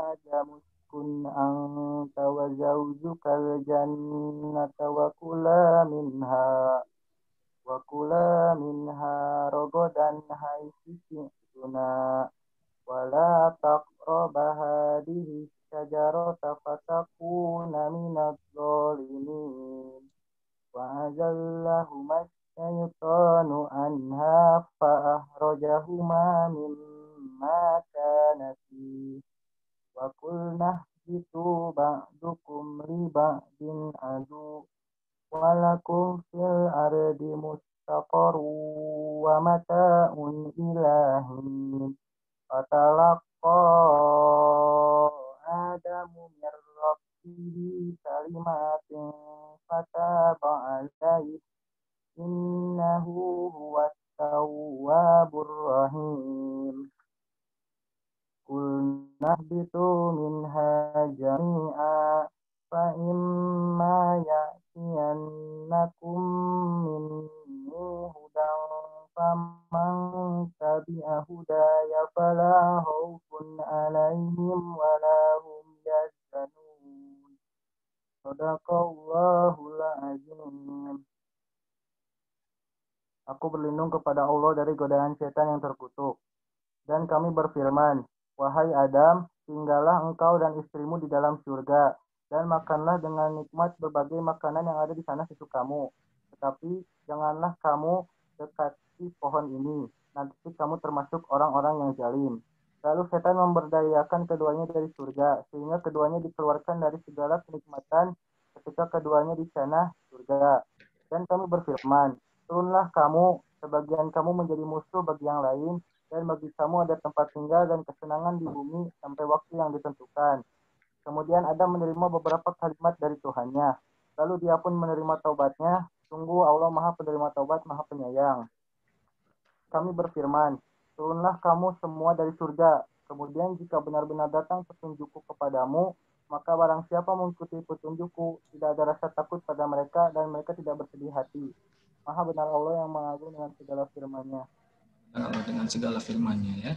Adam uskun anta wa zawjukal jannata wa kula minha ragadan haitsu syi'tuna wa la taqraba hadhihi syajarata fatakuna minadh dhalimin wa azallahuma syaitanu anha fa akhrajahuma mimma kana fihi wa qulna ihbitu ba'dukum li ba'din adu walakum fil ardi mustaqarrun wa mata'un ila hin fatalaqqa Adamu min rabbihi kalimatin fataba alaihi innahu huwas tawwabur rahim Qulna ihbitu minha jami'a fa imma ya'tiyannakum minni hudan faman tabi'a hudaya fala khaufun 'alaihim wala hum yahzanun. Shadaqallahul azim. Aku berlindung kepada Allah dari godaan setan yang terkutuk. Dan kami berfirman, wahai Adam, tinggallah engkau dan istrimu di dalam surga, dan makanlah dengan nikmat berbagai makanan yang ada di sana sesukamu. Tetapi janganlah kamu dekati pohon ini, nanti kamu termasuk orang-orang yang zalim. Lalu setan memberdayakan keduanya dari surga, sehingga keduanya dikeluarkan dari segala kenikmatan ketika keduanya di sana surga. Dan kami berfirman, turunlah kamu, sebagian kamu menjadi musuh bagi yang lain, dan bagi kamu ada tempat tinggal dan kesenangan di bumi sampai waktu yang ditentukan. Kemudian Adam menerima beberapa kalimat dari Tuhannya. Lalu dia pun menerima taubatnya. Sungguh Allah Maha Penerima Taubat, Maha Penyayang. Kami berfirman, turunlah kamu semua dari surga. Kemudian jika benar-benar datang petunjukku kepadamu, maka barang siapa mengikuti petunjukku, tidak ada rasa takut pada mereka dan mereka tidak bersedih hati. Maha benar Allah yang mengagung dengan segala firman-Nya. Allah dengan segala firman-Nya ya.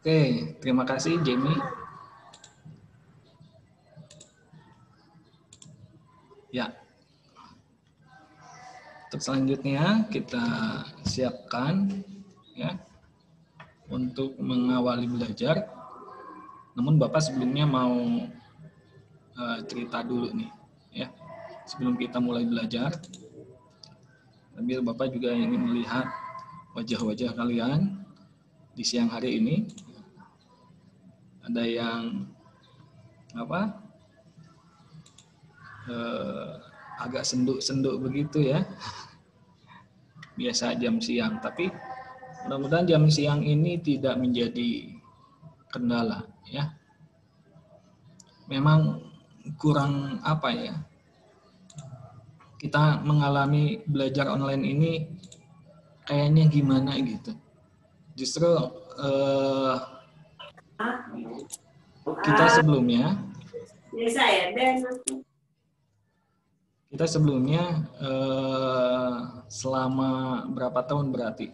Oke, terima kasih Jamie. Ya. Untuk selanjutnya kita siapkan ya untuk mengawali belajar. Namun Bapak sebelumnya mau cerita dulu nih ya. Sebelum kita mulai belajar, sambil Bapak juga ingin melihat wajah-wajah kalian di siang hari ini. Ada yang agak senduk-senduk begitu ya. Biasa jam siang, tapi mudah-mudahan jam siang ini tidak menjadi kendala ya. Memang kurang kita mengalami belajar online ini kayaknya gimana gitu. Justru kita sebelumnya selama berapa tahun berarti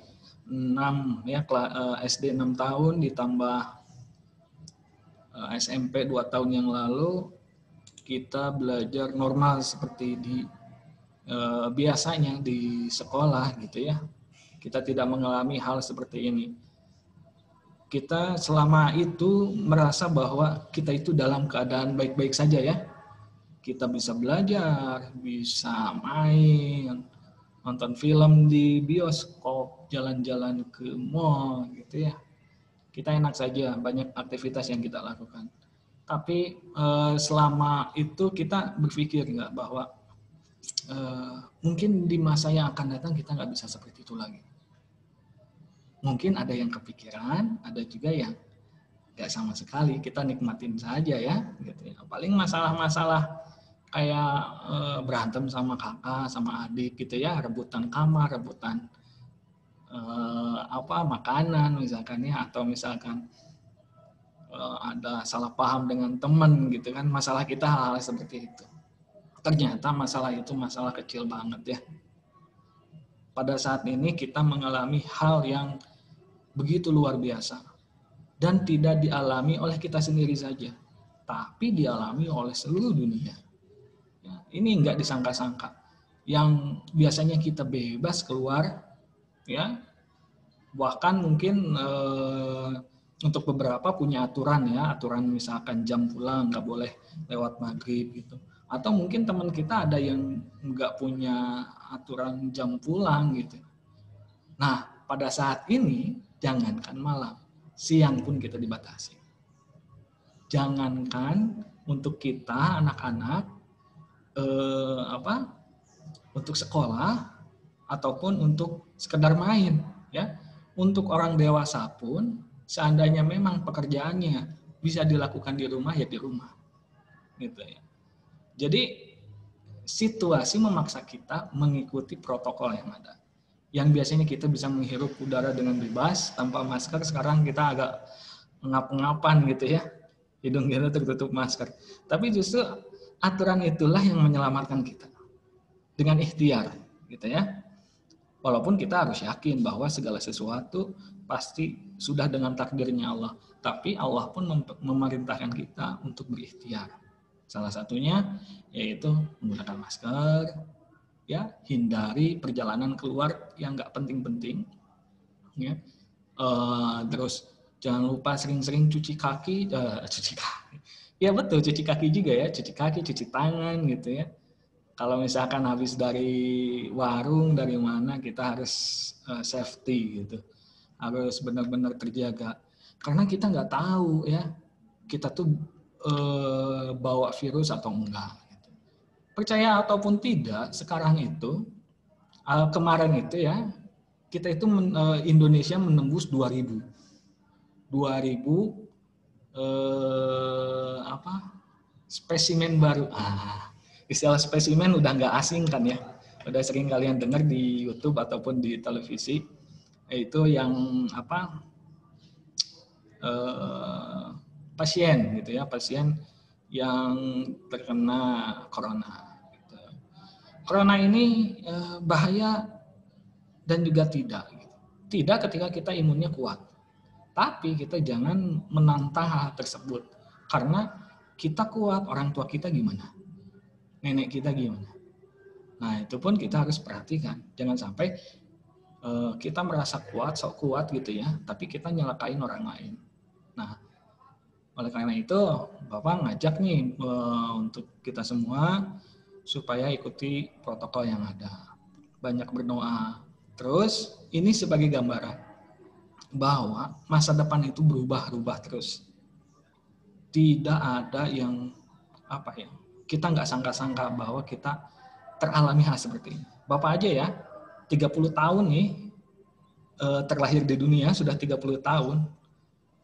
6 ya, SD 6 tahun ditambah SMP 2 tahun yang lalu kita belajar normal seperti biasanya di sekolah gitu ya. Kita tidak mengalami hal seperti ini. Kita selama itu merasa bahwa kita itu dalam keadaan baik-baik saja ya. Kita bisa belajar, bisa main, nonton film di bioskop, jalan-jalan ke mall gitu ya. Kita enak saja, banyak aktivitas yang kita lakukan. Tapi selama itu kita berpikir nggak bahwa mungkin di masa yang akan datang kita nggak bisa seperti itu lagi. Mungkin ada yang kepikiran, ada juga yang nggak sama sekali. Kita nikmatin saja ya. Gitu ya. Paling masalah-masalah kayak berantem sama kakak, sama adik gitu ya, rebutan kamar, rebutan makanan misalkan ya, atau misalkan ada salah paham dengan teman gitu kan, masalah kita hal-hal seperti itu. Ternyata masalah itu masalah kecil banget ya. Pada saat ini kita mengalami hal yang begitu luar biasa. dan tidak dialami oleh kita sendiri saja, tapi dialami oleh seluruh dunia. Ya, ini nggak disangka-sangka. Yang biasanya kita bebas keluar, ya bahkan mungkin untuk beberapa punya aturan ya, aturan misalkan jam pulang nggak boleh lewat maghrib gitu. Atau mungkin teman kita ada yang nggak punya aturan jam pulang gitu. Nah, pada saat ini jangankan malam, siang pun kita dibatasi. Jangankan untuk kita anak-anak untuk sekolah ataupun untuk sekedar main, ya. Untuk orang dewasa pun seandainya memang pekerjaannya bisa dilakukan di rumah ya di rumah, gitu ya. Jadi situasi memaksa kita mengikuti protokol yang ada. Yang biasanya kita bisa menghirup udara dengan bebas tanpa masker, sekarang kita agak ngap-ngapan gitu ya, hidung kita tertutup masker. Tapi justru aturan itulah yang menyelamatkan kita dengan ikhtiar, gitu ya. Walaupun kita harus yakin bahwa segala sesuatu pasti sudah dengan takdirnya Allah. Tapi Allah pun memerintahkan kita untuk berikhtiar. Salah satunya yaitu menggunakan masker, ya, hindari perjalanan keluar yang nggak penting-penting, ya. Terus jangan lupa sering-sering cuci kaki. Ya betul, cuci kaki juga ya, cuci kaki, cuci tangan gitu ya. Kalau misalkan habis dari warung, dari mana, kita harus safety gitu. Harus benar-benar terjaga. Karena kita nggak tahu ya, kita tuh bawa virus atau enggak. Gitu. Percaya ataupun tidak, sekarang itu, kemarin itu ya, kita itu Indonesia menembus 2000 spesimen baru. Istilah spesimen udah nggak asing kan ya, udah sering kalian dengar di YouTube ataupun di televisi, itu yang pasien gitu ya, pasien yang terkena corona. Gitu. Corona ini bahaya dan juga tidak. Tidak ketika kita imunnya kuat, tapi kita jangan menantang hal tersebut karena kita kuat, orang tua kita gimana? Nenek kita gimana? Nah, itu pun kita harus perhatikan. Jangan sampai kita merasa kuat, sok kuat gitu ya, tapi kita nyelakain orang lain. Nah, oleh karena itu, Bapak ngajak nih untuk kita semua supaya ikuti protokol yang ada. Banyak berdoa. Terus, ini sebagai gambaran bahwa masa depan itu berubah-ubah terus. Tidak ada yang kita nggak sangka-sangka bahwa kita teralami hal seperti ini. Bapak aja ya, 30 tahun nih, terlahir di dunia sudah 30 tahun.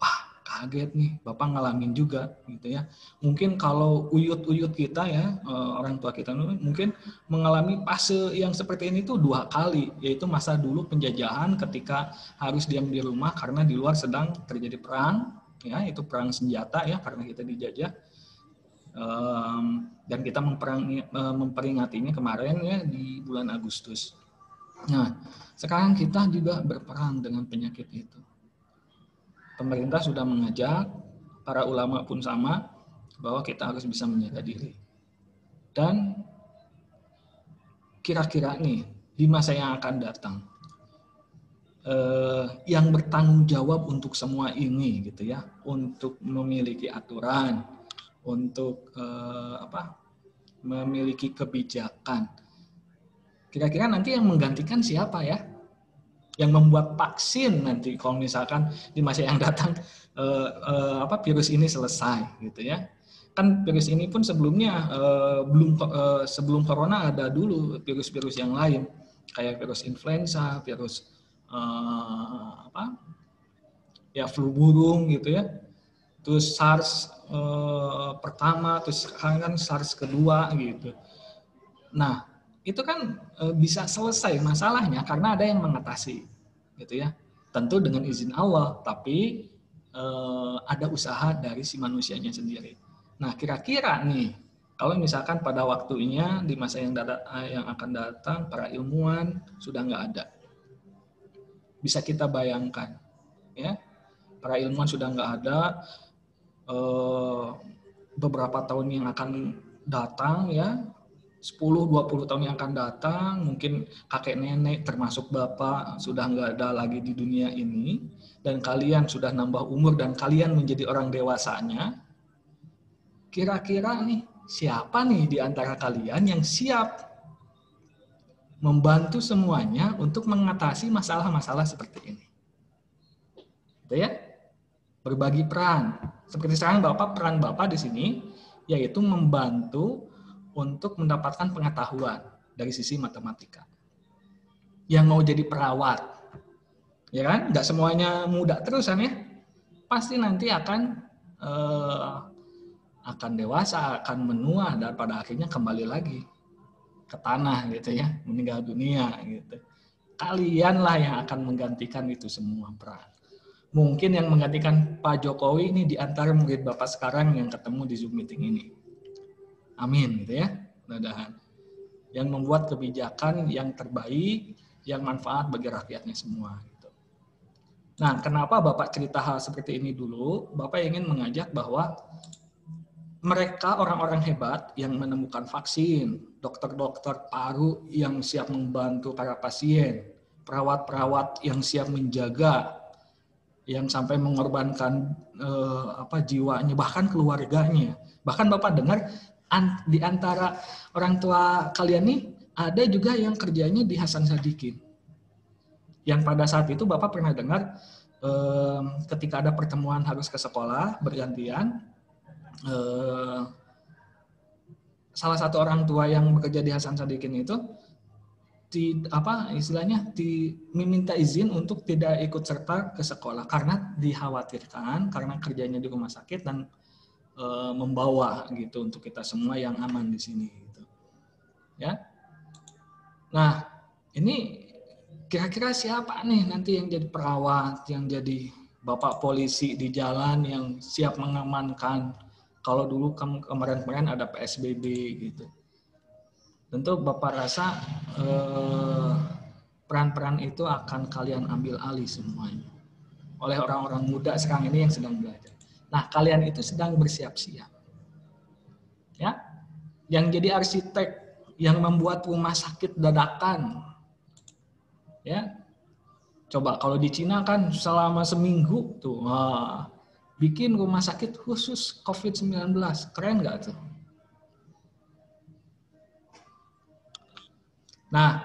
Wah, kaget nih, Bapak ngalamin juga gitu ya. Mungkin kalau uyut-uyut kita ya, orang tua kita mungkin mengalami fase yang seperti ini tuh 2 kali, yaitu masa dulu penjajahan ketika harus diam di rumah karena di luar sedang terjadi perang, ya, itu perang senjata ya, karena kita dijajah. Dan kita memperingatinya kemarin ya di bulan Agustus. Nah, sekarang kita juga berperang dengan penyakit itu. Pemerintah sudah mengajak, para ulama pun sama, bahwa kita harus bisa menjaga diri. Dan kira-kira nih, di masa yang akan datang, yang bertanggung jawab untuk semua ini gitu ya, untuk memiliki aturan, untuk memiliki kebijakan. Kira-kira nanti yang menggantikan siapa ya? Yang membuat vaksin nanti kalau misalkan di masa yang datang virus ini selesai gitu ya. Kan virus ini pun sebelumnya sebelum corona ada dulu virus-virus yang lain kayak virus influenza, virus flu burung gitu ya. Terus SARS pertama, terus sekarang kan SARS kedua gitu. Nah, itu kan bisa selesai masalahnya karena ada yang mengatasi, gitu ya. Tentu dengan izin Allah, tapi ada usaha dari si manusianya sendiri. Nah, kira-kira nih, kalau misalkan pada waktunya di masa yang akan datang para ilmuwan sudah nggak ada, bisa kita bayangkan, ya. para ilmuwan sudah nggak ada, beberapa tahun yang akan datang ya, 10-20 tahun yang akan datang, mungkin kakek nenek termasuk bapak sudah nggak ada lagi di dunia ini, dan kalian sudah nambah umur dan kalian menjadi orang dewasanya, kira-kira nih siapa nih di antara kalian yang siap membantu semuanya untuk mengatasi masalah-masalah seperti ini? Gitu ya? Berbagi peran. Seperti sekarang peran Bapak di sini yaitu membantu untuk mendapatkan pengetahuan dari sisi matematika. Yang mau jadi perawat, ya kan? Nggak semuanya muda terusan ya. Pasti nanti akan dewasa, akan menua, dan pada akhirnya kembali lagi ke tanah gitu ya, meninggal dunia gitu. Kalianlah yang akan menggantikan itu semua peran. Mungkin yang menggantikan Pak Jokowi ini di antara murid Bapak sekarang yang ketemu di Zoom meeting ini. Amin gitu ya. Mudah-mudahan. Yang membuat kebijakan yang terbaik, yang manfaat bagi rakyatnya semua. Gitu. Nah, kenapa Bapak cerita hal seperti ini dulu? Bapak ingin mengajak bahwa mereka orang-orang hebat yang menemukan vaksin, dokter-dokter paru yang siap membantu para pasien, perawat-perawat yang siap menjaga, yang sampai mengorbankan jiwanya, bahkan keluarganya. Bahkan Bapak dengar di antara orang tua kalian nih, ada juga yang kerjanya di Hasan Sadikin. Yang pada saat itu Bapak pernah dengar ketika ada pertemuan harus ke sekolah bergantian, salah satu orang tua yang bekerja di Hasan Sadikin itu diminta izin untuk tidak ikut serta ke sekolah karena dikhawatirkan karena kerjanya di rumah sakit dan membawa gitu untuk kita semua yang aman di sini gitu. Ya. Nah, ini kira-kira siapa nih nanti yang jadi perawat, yang jadi bapak polisi di jalan yang siap mengamankan kalau dulu kemarin-kemarin ada PSBB gitu. Tentu Bapak rasa peran-peran itu akan kalian ambil alih semuanya oleh orang-orang muda sekarang ini yang sedang belajar. Nah, kalian itu sedang bersiap-siap. Ya. Yang jadi arsitek, yang membuat rumah sakit dadakan. Ya. Coba kalau di Cina kan selama seminggu tuh, bikin rumah sakit khusus COVID-19. Keren nggak tuh? Nah,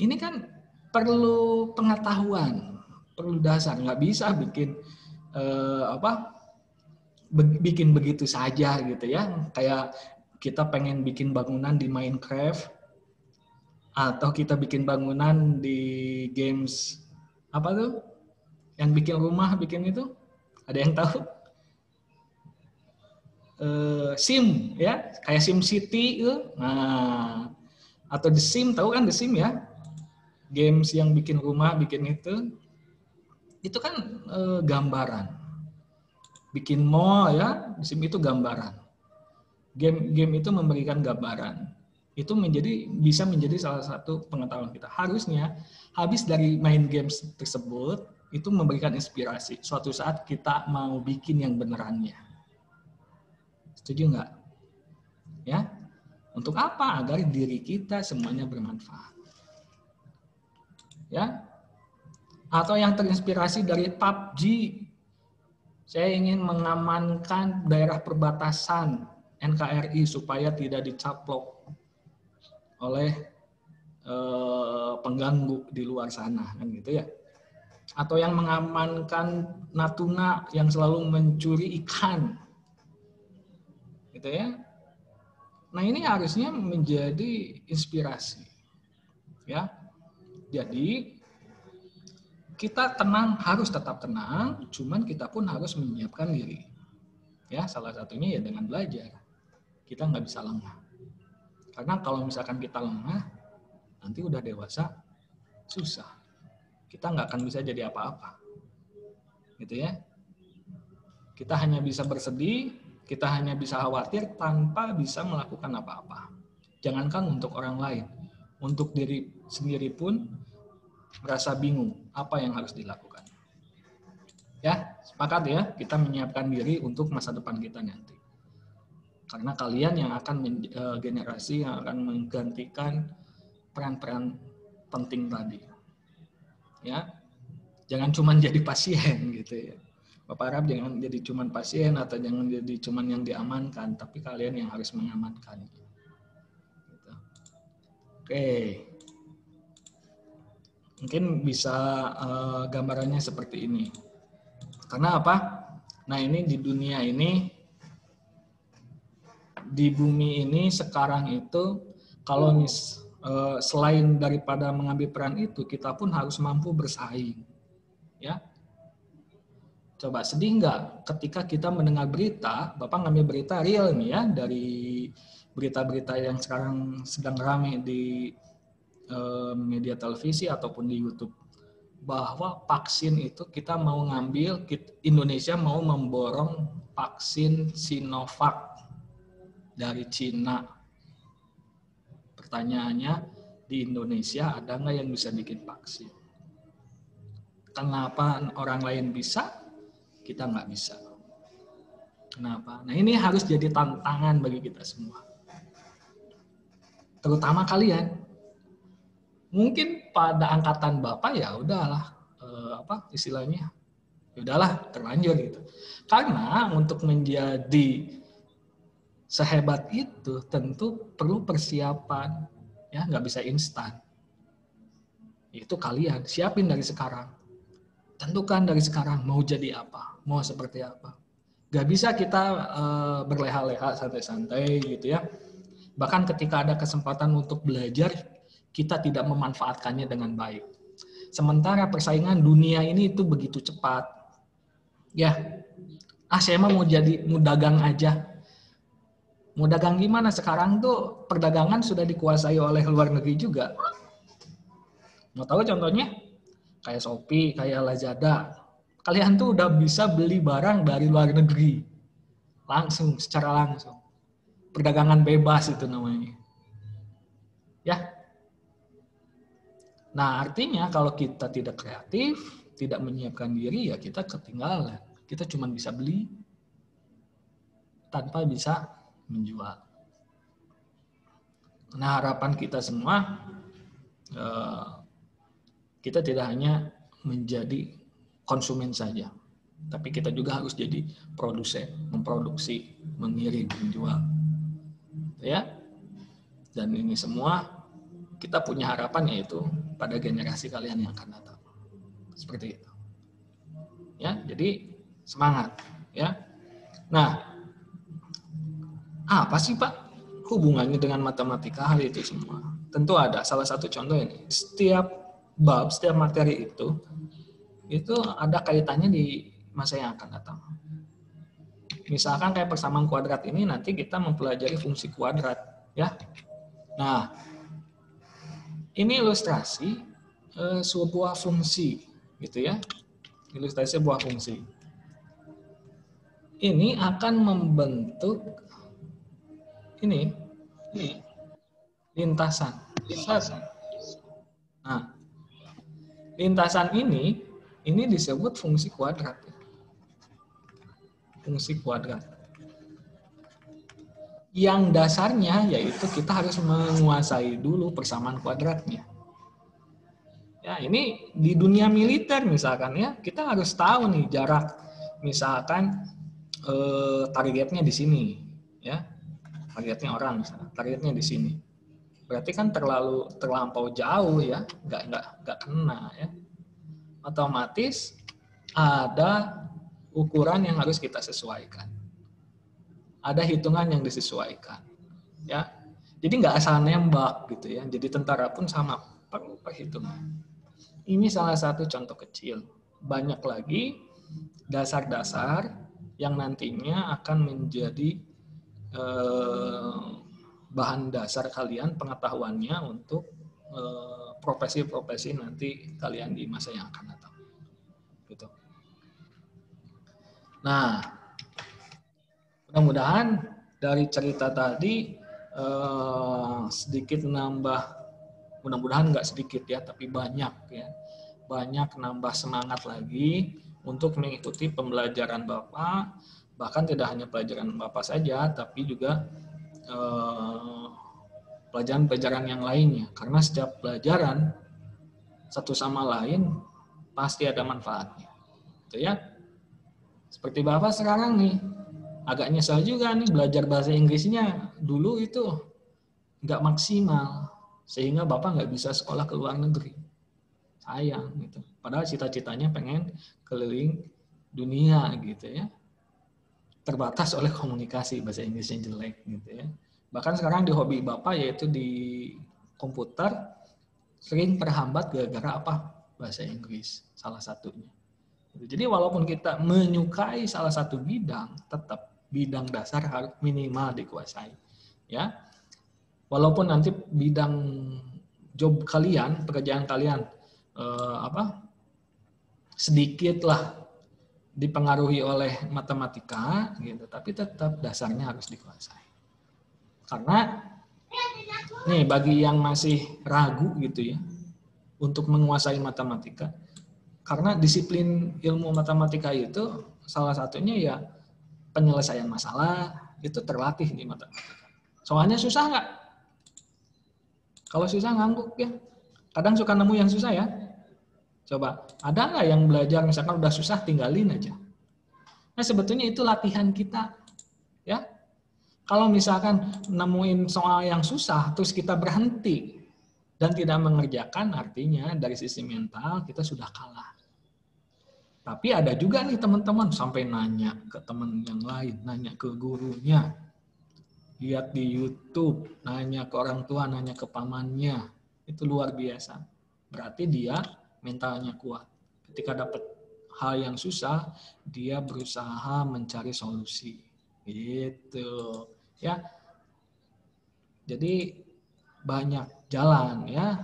ini kan perlu pengetahuan, perlu dasar. Nggak bisa bikin bikin begitu saja gitu ya. Kayak kita pengen bikin bangunan di Minecraft atau kita bikin bangunan di games apa tuh? Yang bikin rumah bikin itu? Ada yang tahu? Sim ya, kayak Sim City itu. Nah, atau The Sim, tahu kan The Sim ya? Games yang bikin rumah, bikin itu kan gambaran. Bikin mall ya, The Sim itu gambaran. Game itu memberikan gambaran. Itu bisa menjadi salah satu pengetahuan kita. Harusnya habis dari main games tersebut itu memberikan inspirasi. Suatu saat kita mau bikin yang benerannya. Setuju nggak? Ya. Untuk apa? Agar diri kita semuanya bermanfaat. Ya. Atau yang terinspirasi dari PUBG. Saya ingin mengamankan daerah perbatasan NKRI supaya tidak dicaplok oleh pengganggu di luar sana, kan gitu ya. Atau yang mengamankan Natuna yang selalu mencuri ikan. Gitu ya. Nah, ini harusnya menjadi inspirasi. Ya. Jadi kita tenang, harus tetap tenang, cuman kita pun harus menyiapkan diri. Ya, salah satunya ya dengan belajar. Kita nggak bisa lengah. Karena kalau misalkan kita lengah, nanti udah dewasa, susah. Kita nggak akan bisa jadi apa-apa. Gitu ya. Kita hanya bisa bersedih, kita hanya bisa khawatir tanpa bisa melakukan apa-apa. Jangankan untuk orang lain, untuk diri sendiri pun merasa bingung apa yang harus dilakukan. Ya, sepakat ya, kita menyiapkan diri untuk masa depan kita nanti. Karena kalian yang akan generasi yang akan menggantikan peran-peran penting tadi. Ya, jangan cuma jadi pasien gitu ya. Bapak harap jangan jadi cuma pasien atau jangan jadi cuma yang diamankan, tapi kalian yang harus mengamankan. Gitu. Oke, mungkin bisa gambarannya seperti ini. Karena apa? Nah ini di dunia ini, di bumi ini sekarang itu, kalau selain daripada mengambil peran itu, kita pun harus mampu bersaing. Ya, coba sedih nggak ketika kita mendengar berita, Bapak ngambil berita real nih ya, dari berita-berita yang sekarang sedang ramai di media televisi ataupun di YouTube, bahwa vaksin itu kita mau ngambil, Indonesia mau memborong vaksin Sinovac dari Cina. Pertanyaannya, di Indonesia ada nggak yang bisa bikin vaksin? Kenapa orang lain bisa, kita nggak bisa? Kenapa? Nah ini harus jadi tantangan bagi kita semua. Terutama kalian. Mungkin pada angkatan Bapak ya udahlah, istilahnya, ya udahlah terlanjur gitu. Karena untuk menjadi sehebat itu tentu perlu persiapan, ya nggak bisa instan. Itu kalian siapin dari sekarang. Tentukan dari sekarang mau jadi apa, mau seperti apa. Gak bisa kita berleha-leha santai-santai gitu ya. Bahkan ketika ada kesempatan untuk belajar, kita tidak memanfaatkannya dengan baik. Sementara persaingan dunia ini itu begitu cepat. Ya, saya mau dagang aja. Mau dagang gimana? Sekarang tuh perdagangan sudah dikuasai oleh luar negeri juga. Mau tahu contohnya? Kayak Shopee, kayak Lazada. Kalian tuh udah bisa beli barang dari luar negeri. Langsung, secara langsung. Perdagangan bebas itu namanya. Ya. Nah, artinya kalau kita tidak kreatif, tidak menyiapkan diri, ya kita ketinggalan. Kita cuma bisa beli tanpa bisa menjual. Nah, harapan kita semua, kita tidak hanya menjadi konsumen saja, tapi kita juga harus jadi produsen, memproduksi, mengirim, menjual. Ya. Dan ini semua kita punya harapan yaitu pada generasi kalian yang akan datang. Seperti itu. Ya, jadi semangat, ya. Nah, apa sih Pak hubungannya dengan matematika hal itu semua? Tentu ada. Salah satu contoh ini, setiap bab, setiap materi itu ada kaitannya di masa yang akan datang. Misalkan kayak persamaan kuadrat ini nanti kita mempelajari fungsi kuadrat, ya. Nah, ini ilustrasi sebuah fungsi, gitu ya. Ilustrasi sebuah fungsi. Ini akan membentuk ini lintasan. Nah, lintasan ini disebut fungsi kuadrat. Fungsi kuadrat. Yang dasarnya yaitu kita harus menguasai dulu persamaan kuadratnya. Ya, ini di dunia militer misalkan ya, kita harus tahu nih jarak, misalkan targetnya di sini, ya. Targetnya orang misalkan, targetnya di sini. Berarti kan terlampau jauh ya, nggak kena ya. Otomatis ada ukuran yang harus kita sesuaikan. Ada hitungan yang disesuaikan. Ya. Jadi nggak asal nembak gitu ya. Jadi tentara pun sama, perlu perhitungan. Ini salah satu contoh kecil. Banyak lagi dasar-dasar yang nantinya akan menjadi bahan dasar kalian pengetahuannya untuk profesi-profesi nanti kalian di masa yang akan datang. Gitu. Nah, mudah-mudahan dari cerita tadi sedikit nambah, mudah-mudahan nggak sedikit ya, tapi banyak ya, banyak nambah semangat lagi untuk mengikuti pembelajaran Bapak, bahkan tidak hanya pelajaran Bapak saja, tapi juga pelajaran-pelajaran yang lainnya. Karena setiap pelajaran satu sama lain pasti ada manfaatnya. Gitu ya. Seperti Bapak sekarang nih, agak nyesel juga nih belajar bahasa Inggrisnya dulu itu nggak maksimal, sehingga Bapak nggak bisa sekolah ke luar negeri. Sayang gitu. Padahal cita-citanya pengen keliling dunia gitu ya. Terbatas oleh komunikasi, bahasa Inggrisnya jelek gitu ya. Bahkan sekarang di hobi Bapak yaitu di komputer sering terhambat gara-gara apa? Bahasa Inggris salah satunya. Jadi walaupun kita menyukai salah satu bidang, tetap bidang dasar harus minimal dikuasai. Ya. Walaupun nanti bidang job kalian, pekerjaan kalian sedikit lah dipengaruhi oleh matematika gitu, tapi tetap dasarnya harus dikuasai. Karena nih bagi yang masih ragu gitu ya untuk menguasai matematika, karena disiplin ilmu matematika itu salah satunya ya penyelesaian masalah itu terlatih di matematika. Soalnya susah nggak? Kalau susah ngangguk ya. Kadang suka nemu yang susah ya. Coba, ada nggak yang belajar misalkan udah susah tinggalin aja? Nah sebetulnya itu latihan kita, ya. Kalau misalkan nemuin soal yang susah, terus kita berhenti dan tidak mengerjakan, artinya dari sisi mental kita sudah kalah. Tapi ada juga nih teman-teman sampai nanya ke teman yang lain, nanya ke gurunya, lihat di YouTube, nanya ke orang tua, nanya ke pamannya, itu luar biasa. Berarti dia mentalnya kuat. Ketika dapat hal yang susah, dia berusaha mencari solusi. Gitu. Ya. Jadi banyak jalan ya.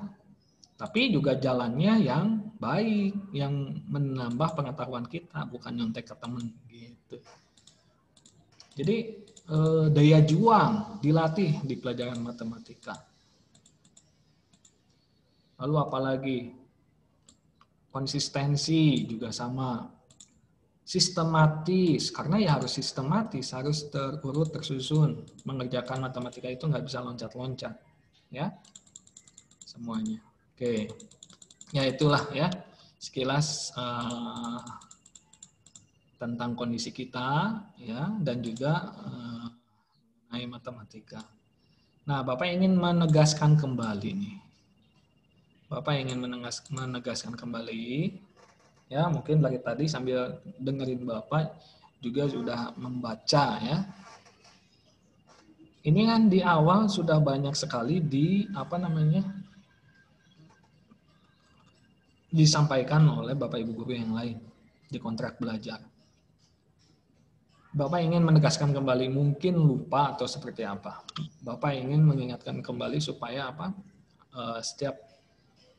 Tapi juga jalannya yang baik, yang menambah pengetahuan kita, bukan nyontek ke teman gitu. Jadi daya juang dilatih di pelajaran matematika. Lalu apalagi? Konsistensi juga sama. Sistematis, karena ya harus sistematis, harus terurut, tersusun. Mengerjakan matematika itu nggak bisa loncat-loncat. Ya, semuanya. Oke, ya itulah ya sekilas tentang kondisi kita ya dan juga mengenai matematika. Nah, Bapak ingin menegaskan kembali nih. Bapak ingin menegaskan kembali, ya mungkin dari tadi sambil dengerin Bapak juga sudah membaca ya. Ini kan di awal sudah banyak sekali disampaikan oleh Bapak Ibu guru yang lain di kontrak belajar. Bapak ingin menegaskan kembali, mungkin lupa atau seperti apa. Bapak ingin mengingatkan kembali supaya setiap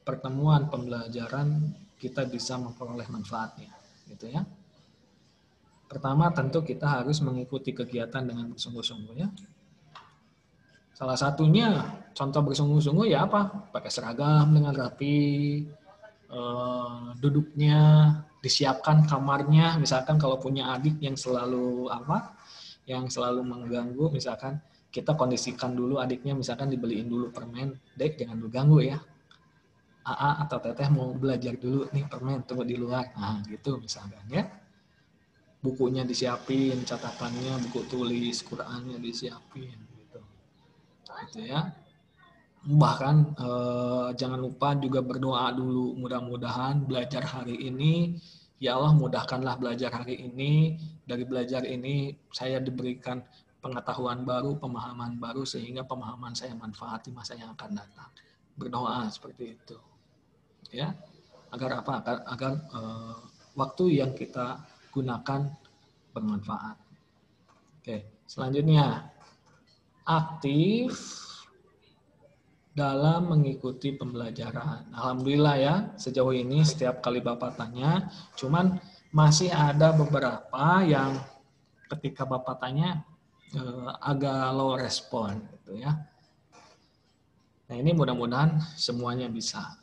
pertemuan pembelajaran kita bisa memperoleh manfaatnya, gitu ya. Pertama tentu kita harus mengikuti kegiatan dengan bersungguh-sungguh ya. Salah satunya contoh bersungguh-sungguh ya apa? Pakai seragam dengan rapi, duduknya disiapkan kamarnya, misalkan kalau punya adik yang selalu mengganggu, misalkan kita kondisikan dulu adiknya, misalkan dibeliin dulu permen, Dek jangan dulu ganggu ya. AA atau Teteh mau belajar dulu nih permen, tunggu di luar. Nah, gitu misalkan ya. Bukunya disiapin, catatannya, buku tulis, Qur'annya disiapin gitu. Gitu ya. Bahkan jangan lupa juga berdoa dulu, mudah-mudahan belajar hari ini, ya Allah mudahkanlah belajar hari ini, dari belajar ini saya diberikan pengetahuan baru, pemahaman baru, sehingga pemahaman saya manfaat di masa yang akan datang. Berdoa seperti itu. Ya, agar apa? Agar waktu yang kita gunakan bermanfaat. Oke, selanjutnya aktif dalam mengikuti pembelajaran. Alhamdulillah ya, sejauh ini setiap kali Bapak tanya, cuman masih ada beberapa yang ketika Bapak tanya agak low respon gitu ya. Nah, ini mudah-mudahan semuanya bisa.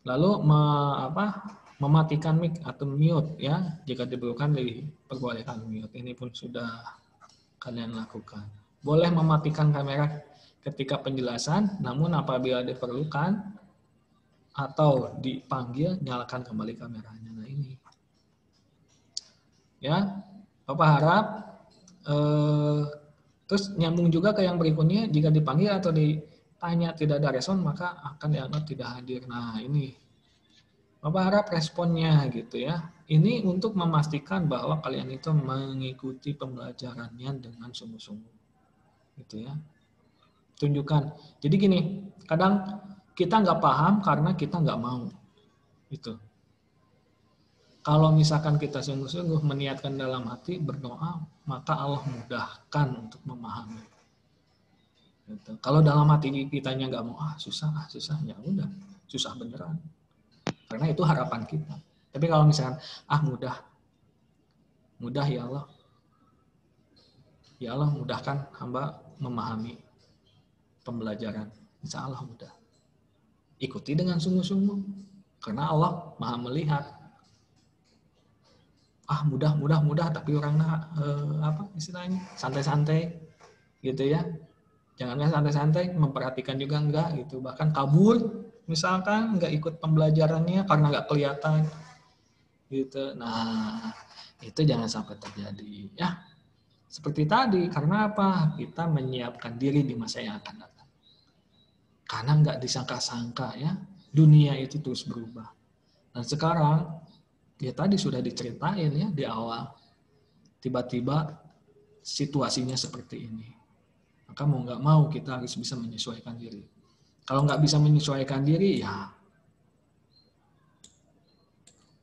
Lalu mematikan mic atau mute ya, jika diperlukan diperbolehkan mute. Ini pun sudah kalian lakukan. Boleh mematikan kamera ketika penjelasan, namun apabila diperlukan atau dipanggil, nyalakan kembali kameranya. Nah ini. Ya, Bapak harap terus nyambung juga ke yang berikutnya, jika dipanggil atau ditanya tidak ada respon, maka akan dianggap tidak hadir. Nah ini, Bapak harap responnya gitu ya. Ini untuk memastikan bahwa kalian itu mengikuti pembelajarannya dengan sungguh-sungguh. Gitu ya. Tunjukkan. Jadi gini, kadang kita nggak paham karena kita nggak mau. Itu. Kalau misalkan kita sungguh-sungguh meniatkan dalam hati berdoa, maka Allah mudahkan untuk memahami. Gitu. Kalau dalam hati kitanya nggak mau, susah, ya udah, susah beneran. Karena itu harapan kita. Tapi kalau misalkan, mudah ya Allah. Ya Allah mudahkan hamba memahami pembelajaran. Insya Allah mudah. Ikuti dengan sungguh-sungguh. Karena Allah maha melihat. Mudah, tapi orangnya apa istilahnya? Santai-santai gitu ya. Janganlah santai-santai, memperhatikan juga enggak gitu. Bahkan kabur, misalkan enggak ikut pembelajarannya karena enggak kelihatan gitu. Nah, itu jangan sampai terjadi ya. Seperti tadi, karena apa? Kita menyiapkan diri di masa yang akan datang. Karena enggak disangka-sangka ya, dunia itu terus berubah. Dan sekarang, ya tadi sudah diceritain ya di awal, tiba-tiba situasinya seperti ini. Maka mau nggak mau kita harus bisa menyesuaikan diri. Kalau nggak bisa menyesuaikan diri, ya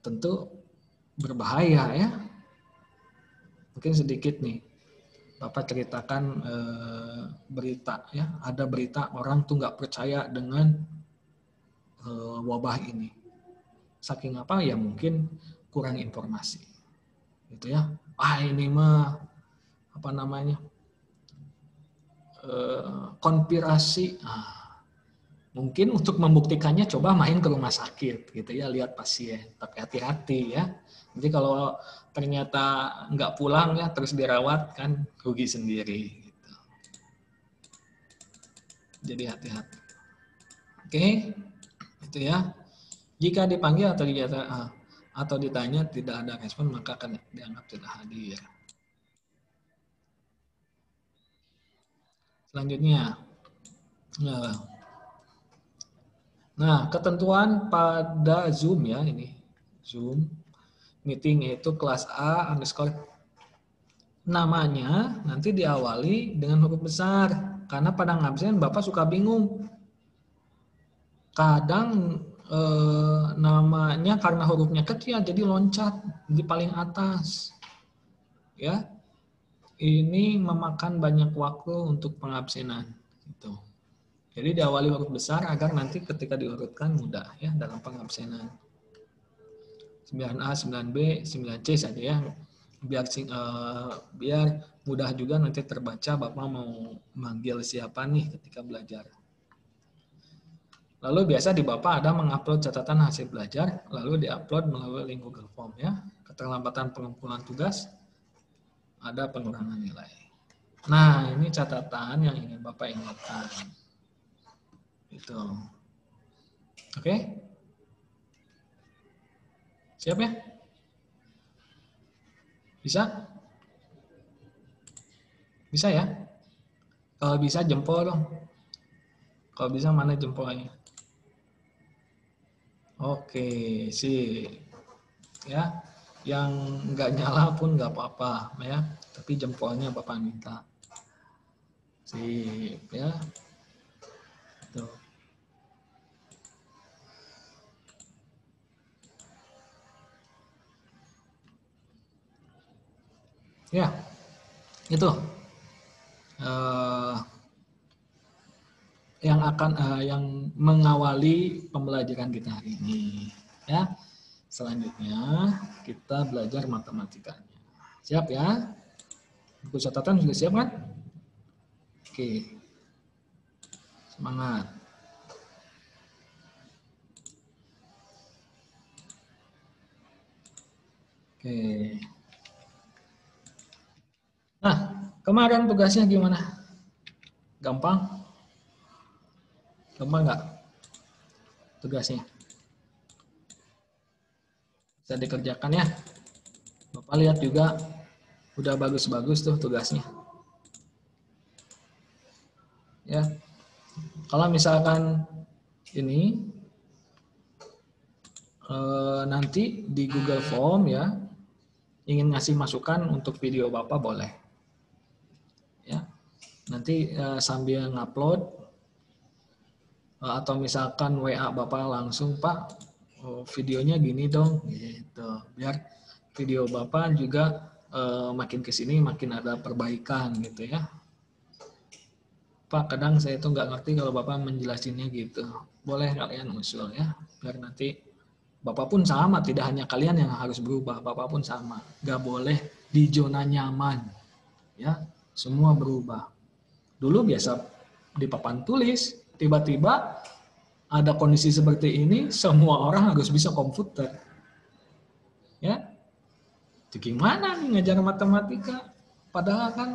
tentu berbahaya ya. Mungkin sedikit nih, Bapak ceritakan berita ya, ada berita orang tuh nggak percaya dengan wabah ini. Saking apa ya mungkin kurang informasi, gitu ya. Ini mah apa namanya konspirasi. Mungkin untuk membuktikannya coba main ke rumah sakit gitu ya, lihat pasien, tapi hati-hati ya. Jadi kalau ternyata nggak pulang ya terus dirawat kan rugi sendiri gitu. Jadi hati-hati. Oke, itu ya. Jika dipanggil atau ditanya tidak ada respon maka akan dianggap tidak hadir. Selanjutnya, nah ketentuan pada Zoom ya ini Zoom meeting yaitu kelas A underscore namanya nanti diawali dengan huruf besar karena pada ngabsen Bapak suka bingung. Kadang namanya karena hurufnya kecil jadi loncat di paling atas. Ya. Ini memakan banyak waktu untuk pengabsenan gitu. Jadi diawali huruf besar agar nanti ketika diurutkan mudah ya dalam pengabsenan. 9A, 9B, 9C saja ya. Biar mudah juga nanti terbaca Bapak mau manggil siapa nih ketika belajar. Lalu biasa di Bapak ada mengupload catatan hasil belajar, lalu diupload melalui link Google Form ya. Keterlambatan pengumpulan tugas, ada pengurangan nilai. Nah, ini catatan yang ingin Bapak ingatkan. Itu. Oke? Siap ya? Bisa? Bisa ya? Kalau bisa jempol dong. Kalau bisa mana jempolnya? Oke, sih. Ya, yang nggak nyala pun nggak apa-apa ya. Tapi jempolnya Bapak minta. Sip ya. Tuh. Ya, itu yang mengawali pembelajaran kita hari ini. Ya, selanjutnya kita belajar matematikanya. Siap ya? Buku catatan sudah siap kan? Oke, semangat. Oke. Nah, kemarin tugasnya gimana? Gampang? Gampang nggak tugasnya? Bisa dikerjakan ya. Bapak lihat juga udah bagus-bagus tuh tugasnya. Ya. Kalau misalkan ini nanti di Google Form ya, ingin ngasih masukan untuk video Bapak boleh. Ya. Nanti sambil ngupload atau misalkan WA Bapak langsung, Pak, videonya gini dong, gitu. Biar video Bapak juga makin kesini makin ada perbaikan gitu ya. Pak, kadang saya tuh nggak ngerti kalau Bapak menjelasinnya gitu. Boleh kalian usul ya, biar nanti Bapak pun sama, tidak hanya kalian yang harus berubah, Bapak pun sama. Nggak boleh di zona nyaman, ya. Semua berubah. Dulu biasa di papan tulis, tiba-tiba ada kondisi seperti ini, semua orang harus bisa komputer. Ya, itu gimana nih ngajar matematika? Padahal kan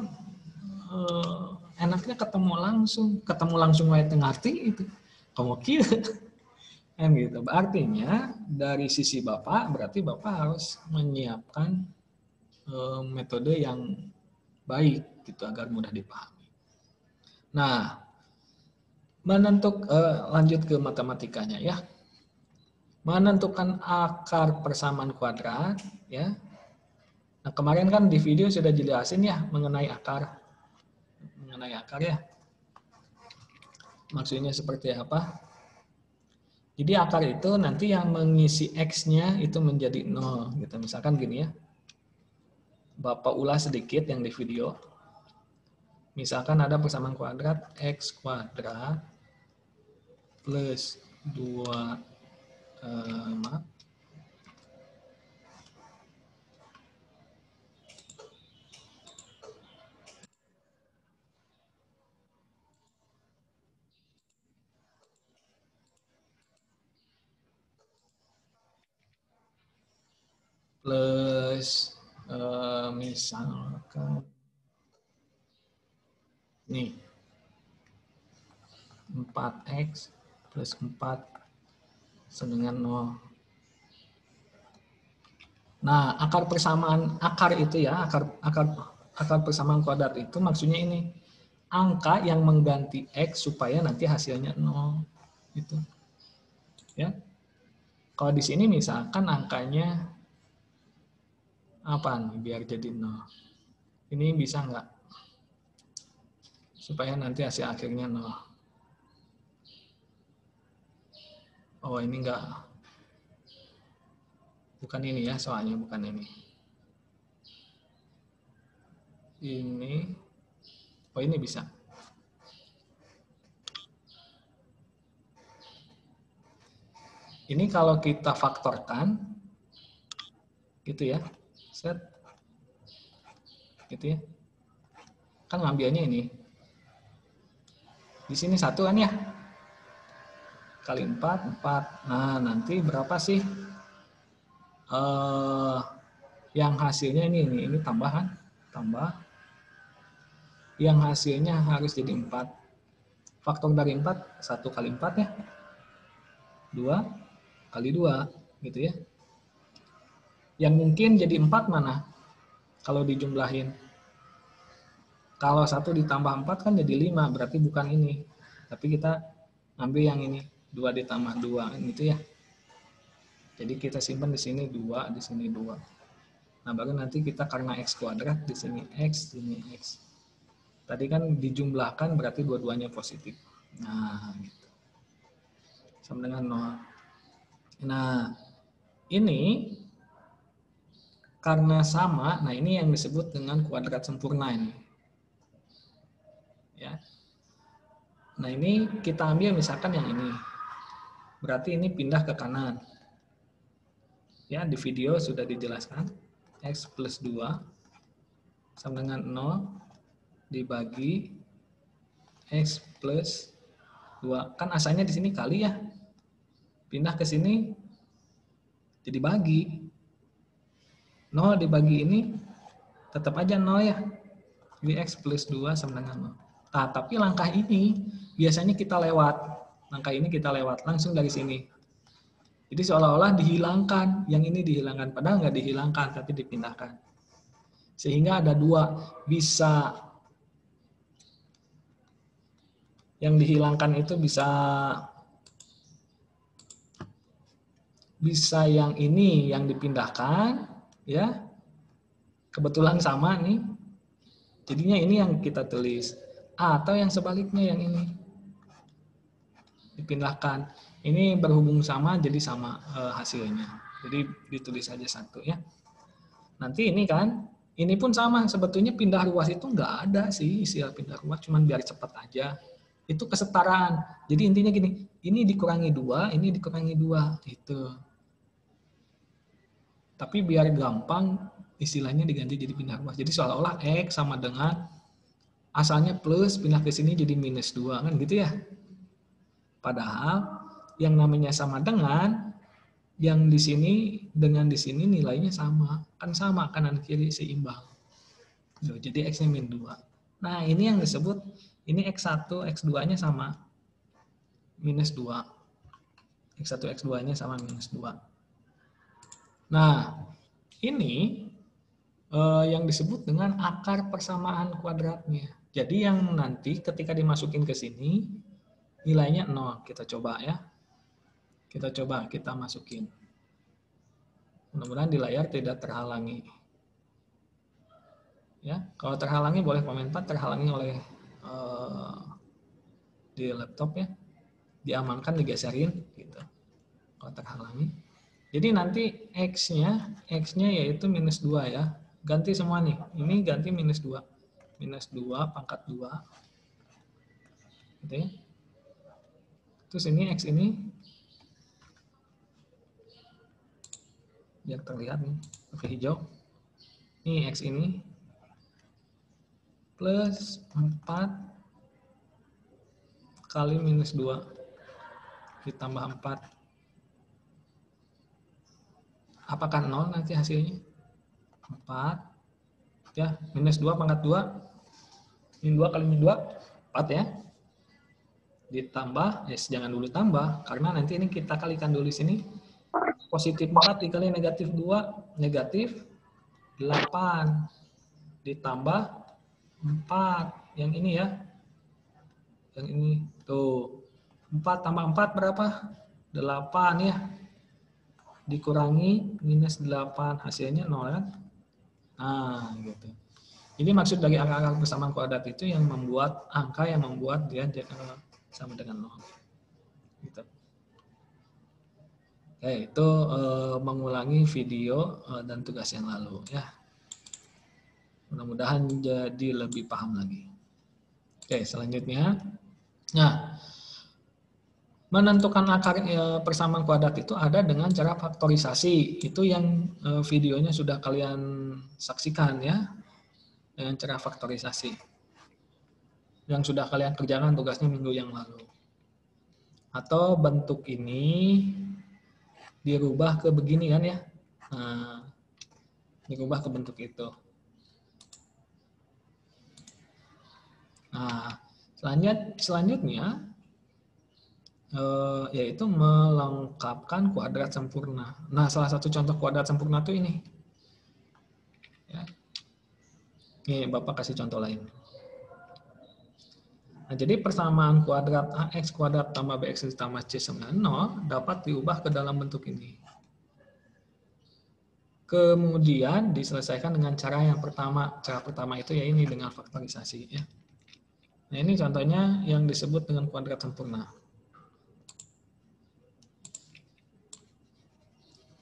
enaknya ketemu langsung wae teu ngarti itu. Kamu kira kan gitu. Artinya dari sisi Bapak berarti Bapak harus menyiapkan metode yang baik gitu agar mudah dipahami. Nah, lanjut ke matematikanya ya. Menentukan akar persamaan kuadrat ya. Nah, kemarin kan di video sudah jelasin ya mengenai akar ya. Maksudnya seperti apa? Jadi akar itu nanti yang mengisi X-nya itu menjadi 0 gitu. Misalkan gini ya. Bapak ulas sedikit yang di video. Misalkan ada persamaan kuadrat X kuadrat plus 2 plus misalkan nih 4x plus 4 dengan 0. Nah, akar itu ya, akar persamaan kuadrat itu maksudnya ini. Angka yang mengganti X supaya nanti hasilnya 0. Gitu. Ya. Kalau di sini misalkan angkanya apa nih biar jadi 0. Ini bisa nggak? Supaya nanti hasil akhirnya 0. Oh, ini enggak. Bukan ini ya, soalnya bukan ini. Ini. Oh, ini bisa. Ini kalau kita faktorkan, gitu ya. Set. Gitu ya. Kan ngambilnya ini. Di sini 1 kan ya. Kali 4, 4. Nah, nanti berapa sih? Yang hasilnya ini tambahan. Tambah. Yang hasilnya harus jadi 4. Faktor dari 4, 1 kali 4 ya. 2 kali 2, gitu ya. Yang mungkin jadi 4 mana? Kalau dijumlahin. Kalau 1 ditambah 4 kan jadi 5, berarti bukan ini. Tapi kita ambil yang ini, 2 ditambah 2, gitu ya. Jadi kita simpan di sini 2, di sini 2. Nah, baru nanti kita karena X kuadrat, di sini X, di sini X. Tadi kan dijumlahkan berarti dua-duanya positif. Nah, gitu. Sama dengan 0. Nah, ini karena sama, nah ini yang disebut dengan kuadrat sempurna ini. Ya. Nah, ini kita ambil misalkan yang ini. Berarti ini pindah ke kanan. Ya, di video sudah dijelaskan. X plus 2 sama dengan 0 dibagi X plus 2. Kan asalnya di sini kali ya. Pindah ke sini jadi bagi. 0 dibagi ini tetap aja 0 ya. Jadi X plus 2 sama dengan 0. Nah, tapi langkah ini biasanya kita lewat. Langkah ini kita lewat langsung dari sini. Jadi seolah-olah dihilangkan. Yang ini dihilangkan. Padahal nggak dihilangkan, tapi dipindahkan. Sehingga ada dua. Bisa yang dihilangkan itu bisa yang ini yang dipindahkan, ya. Kebetulan sama nih. Jadinya ini yang kita tulis. Atau yang sebaliknya yang ini. Dipindahkan. Ini berhubung sama, jadi sama hasilnya. Jadi ditulis aja satu ya. Nanti ini kan, ini pun sama. Sebetulnya pindah ruas itu nggak ada sih istilah pindah ruas, cuman biar cepat aja. Itu kesetaraan. Jadi intinya gini, ini dikurangi 2, ini dikurangi 2. Gitu. Tapi biar gampang, istilahnya diganti jadi pindah ruas. Jadi seolah-olah X sama dengan asalnya plus, pindah ke sini jadi minus 2. Kan gitu ya. Padahal yang namanya sama dengan, yang di sini dengan di sini nilainya sama. Kan sama, kanan kiri seimbang. Jadi X-nya min 2. Nah ini yang disebut, ini X1, X2-nya sama. Minus 2. X1, X2-nya sama minus 2. Nah ini yang disebut dengan akar persamaan kuadratnya. Jadi yang nanti ketika dimasukin ke sini, nilainya 0. Kita coba ya. Kita masukin. Mudah-mudahan di layar tidak terhalangi. Ya, kalau terhalangi boleh komentar, terhalangi oleh di laptop ya. Diamankan, digeserin gitu. Kalau terhalangi. Jadi nanti X-nya yaitu minus 2 ya. Ganti semua nih. Ini ganti minus 2. Minus 2 pangkat 2. Gitu ya. Terus ini X ini biar terlihat nih, pakai hijau. Ini X ini plus 4 kali minus 2 ditambah 4. Apakah 0 nanti hasilnya? 4. Ya, minus 2 pangkat 2. Min 2 kali min 2, 4 ya. Ditambah, jangan dulu tambah, karena nanti ini kita kalikan dulu sini. Positif 4 dikali negatif 2, negatif 8. Ditambah 4. Yang ini ya. Yang ini. Tuh. 4 tambah 4 berapa? 8 ya. Dikurangi minus 8. Hasilnya 0 kan? Nah, gitu. Jadi maksud dari akar persamaan kuadrat itu yang membuat angka yang membuat dia sama dengan 0. Gitu. Oke, itu mengulangi video dan tugas yang lalu ya. Mudah-mudahan jadi lebih paham lagi. Oke, selanjutnya. Nah, menentukan akar persamaan kuadrat itu ada dengan cara faktorisasi. Itu yang videonya sudah kalian saksikan ya. Dengan cara faktorisasi. Yang sudah kalian kerjakan tugasnya minggu yang lalu. Atau bentuk ini dirubah ke begini kan ya. Nah, dirubah ke bentuk itu. Nah, selanjutnya yaitu melengkapkan kuadrat sempurna. Nah, salah satu contoh kuadrat sempurna itu ini. Ya. Nih, Bapak kasih contoh lain. Nah, jadi persamaan kuadrat AX kuadrat tambah BX ditambah C sama 0 dapat diubah ke dalam bentuk ini. Kemudian diselesaikan dengan cara yang pertama. Cara pertama itu ya ini dengan faktorisasi. Ya. Nah, ini contohnya yang disebut dengan kuadrat sempurna.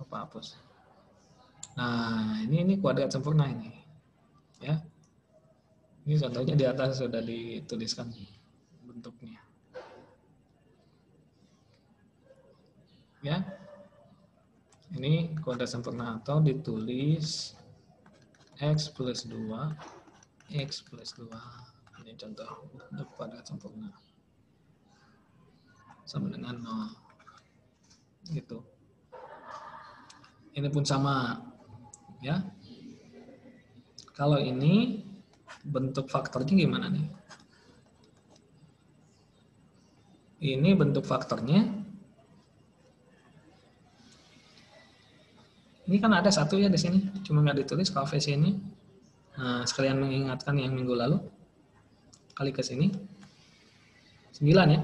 Bapak hapus. Nah, ini kuadrat sempurna ini. Ya. Ini contohnya di atas sudah dituliskan bentuknya. Ya. Ini kuadrat sempurna atau ditulis X plus 2, X plus 2. Ini contoh bentuk kuadrat sempurna. Sama dengan 0. Gitu. Ini pun sama. Ya. Kalau ini bentuk faktornya gimana nih? Ini bentuk faktornya. Ini kan ada satu ya di sini, cuma nggak ditulis kalau VC ini. Nah, sekalian mengingatkan yang minggu lalu. Kali ke sini. 9 ya.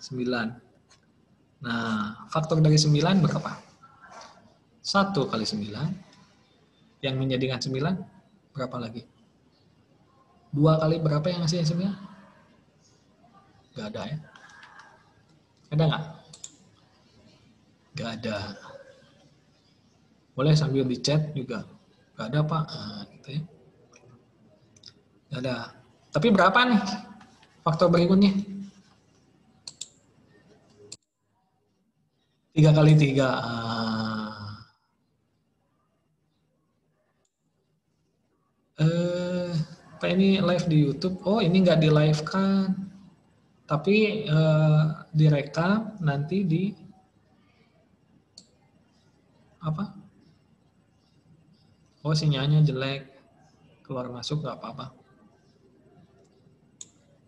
9. Nah, faktor dari 9 berapa? 1 kali 9. Yang menjadikan 9 berapa lagi? 2 kali berapa yang hasilnya 9? Gak ada ya. Ada nggak? Gak ada. Boleh sambil di chat juga. Gak ada Pak. Nah, gitu ya. Gak ada. Tapi berapa nih faktor berikutnya? 3 kali 3. Pak ini live di YouTube. Oh, ini nggak di live kan. Tapi direkam nanti di apa? Oh, sinyalnya jelek. Keluar masuk nggak apa-apa.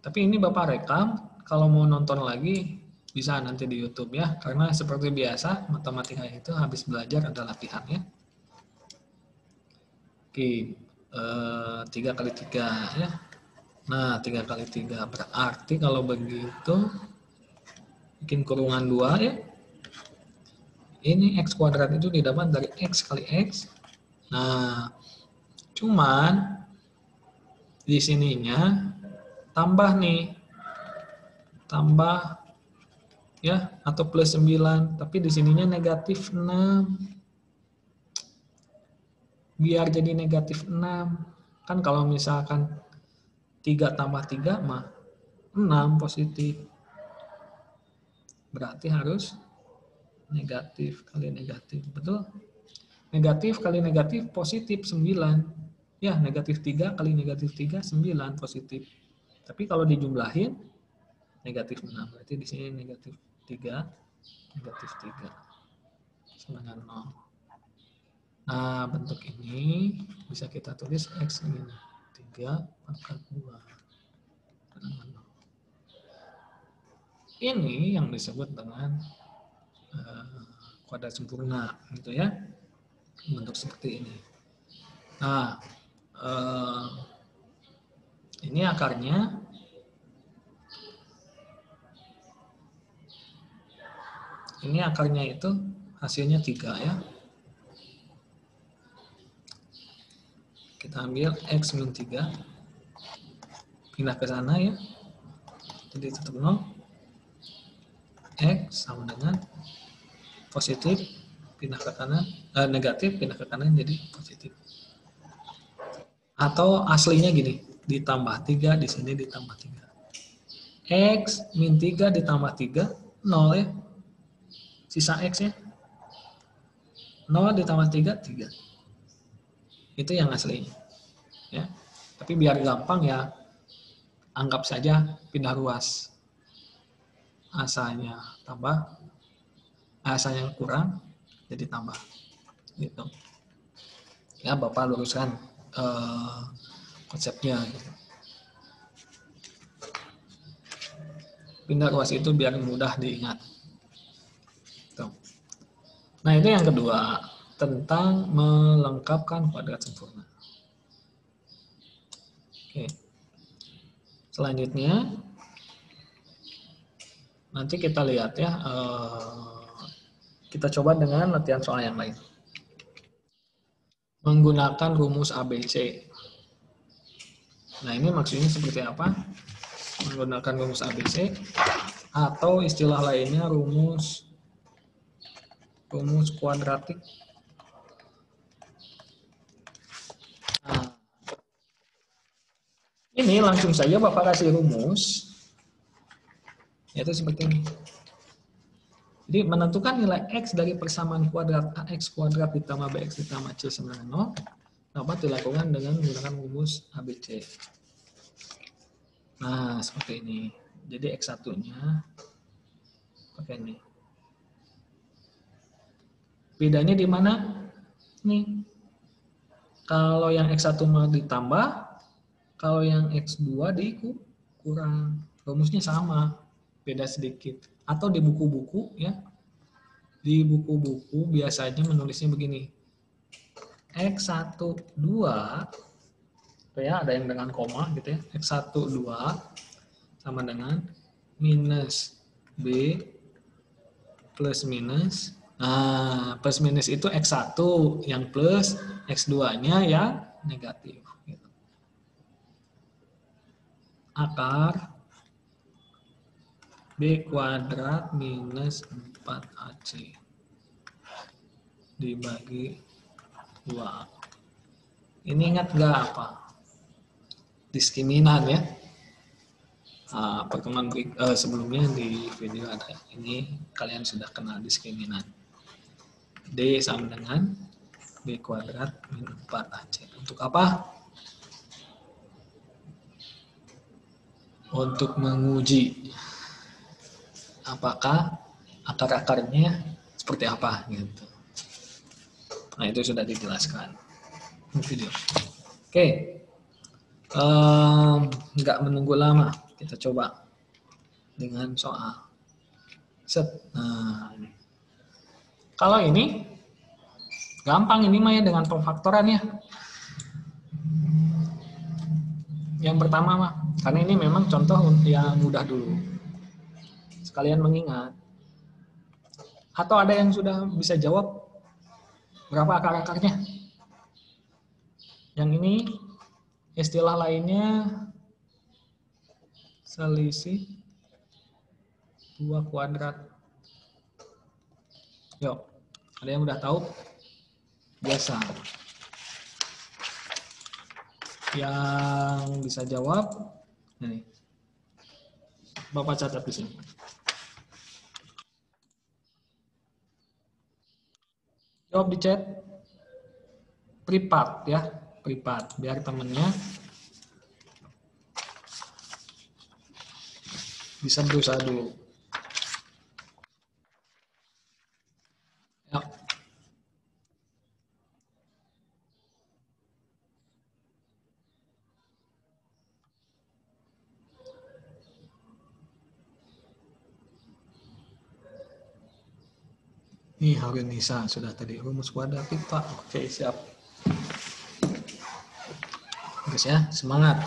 Tapi ini Bapak rekam, kalau mau nonton lagi bisa nanti di YouTube ya. Karena seperti biasa, matematika itu habis belajar ada latihannya. Oke, 3 kali 3 ya. Nah, 3 kali 3 berarti kalau begitu bikin kurungan 2 ya. Ini X kuadrat itu didapat dari X kali X. Nah, cuman di sininya tambah nih. Tambah ya atau plus 9, tapi di sininya negatif 6. Biar jadi negatif 6. Kan kalau misalkan 3 tambah 3 mah 6 positif. Berarti harus negatif kali negatif. Betul? Negatif kali negatif positif 9. Ya, negatif 3 kali negatif 3, 9 positif. Tapi kalau dijumlahin, negatif 6. Berarti di sini negatif 3, negatif 3. Sama dengan 0. Nah, bentuk ini bisa kita tulis X ini. 3 pangkat 2. Ini yang disebut dengan kuadrat sempurna, gitu ya. Bentuk seperti ini. Nah, ini akarnya. Ini akarnya itu hasilnya 3 ya. Kita ambil X min 3. Pindah ke sana ya. Jadi tetap 0. X sama dengan positif. Pindah ke kanan. Negatif pindah ke kanan jadi positif. Atau aslinya gini. Ditambah 3, di sini ditambah 3. X min 3 ditambah 3. 0 ya. Sisa X ya. 0 ditambah 3, 3. Itu yang aslinya. Ya. Tapi biar gampang ya, anggap saja pindah ruas. Asanya tambah, asanya kurang, jadi tambah. Gitu. Ya, Bapak luruskan konsepnya. Gitu. Pindah ruas itu biar mudah diingat. Gitu. Nah, itu yang kedua, tentang melengkapkan kuadrat sempurna. Oke. Selanjutnya, nanti kita lihat ya, kita coba dengan latihan soal yang lain. Menggunakan rumus ABC. Nah, ini maksudnya seperti apa? Menggunakan rumus ABC, atau istilah lainnya rumus kuadratik. Nah, ini langsung saja Bapak kasih rumus, yaitu seperti ini. Jadi menentukan nilai X dari persamaan kuadrat AX kuadrat ditambah BX ditambah C sama dengan 0 dapat dilakukan dengan menggunakan rumus ABC. Nah, seperti ini. Jadi X1-nya pakai ini. Bedanya di mana? Nih. Kalau yang X1 mau ditambah, kalau yang X2 dikurang. Rumusnya sama, beda sedikit. Atau di buku-buku ya. Di buku-buku biasanya menulisnya begini. X1 2 ya, ada yang dengan koma gitu ya. X1 2 sama dengan minus B plus minus. Nah, plus minus itu X1, yang plus, X2-nya yang negatif. Gitu. Akar B kuadrat minus 4AC dibagi 2. Ini ingat nggak apa? Diskriminan ya. Pertemuan sebelumnya di video ada ini, kalian sudah kenal diskriminan. D sama dengan B kuadrat min 4AC. Untuk apa? Untuk menguji apakah akar-akarnya seperti apa gitu. Nah, itu sudah dijelaskan di video. Oke. Nggak menunggu lama, kita coba dengan soal. Set. Nah, ini. Kalau ini gampang, ini mah ya dengan pemfaktoran ya. Yang pertama mah, karena ini memang contoh yang mudah dulu. Sekalian mengingat. Atau ada yang sudah bisa jawab berapa akar-akarnya? Yang ini istilah lainnya selisih 2 kuadrat. Yuk, ada yang udah tahu? Biasa. Yang bisa jawab, ini. Bapak catat di sini. Jawab di chat. Privat ya, privat. Biar temennya bisa berusaha dulu. Ya. Nih Harun Nisa sudah tadi rumus kuadrat pipa. Oke, siap. Guys ya, semangat.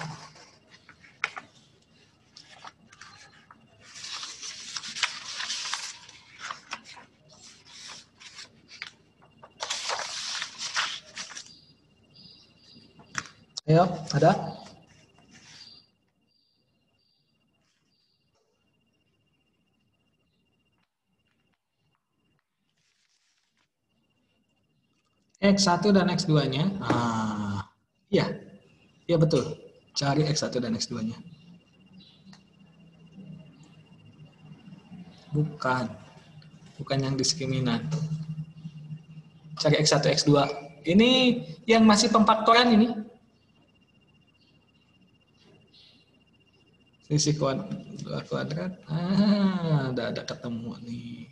Ayo, ada? X1 dan X2-nya. Iya. Iya betul. Cari X1 dan X2-nya. Bukan. Bukan yang diskriminan. Cari X1, X2. Ini yang masih pemfaktoran ini. Selisih kuadrat. Ada ketemu nih.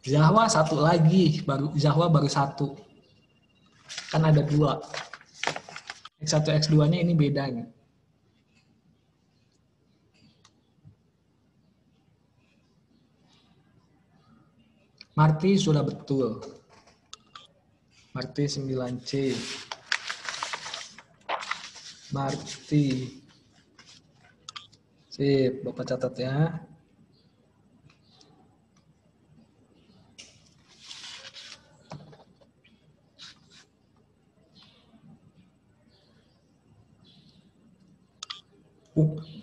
Zahwa satu lagi, Zahwa baru satu. Kan ada 2. X1, X2-nya ini bedanya. Marti sudah betul. Marti 9C. Marti. Sip, Bapak catat ya.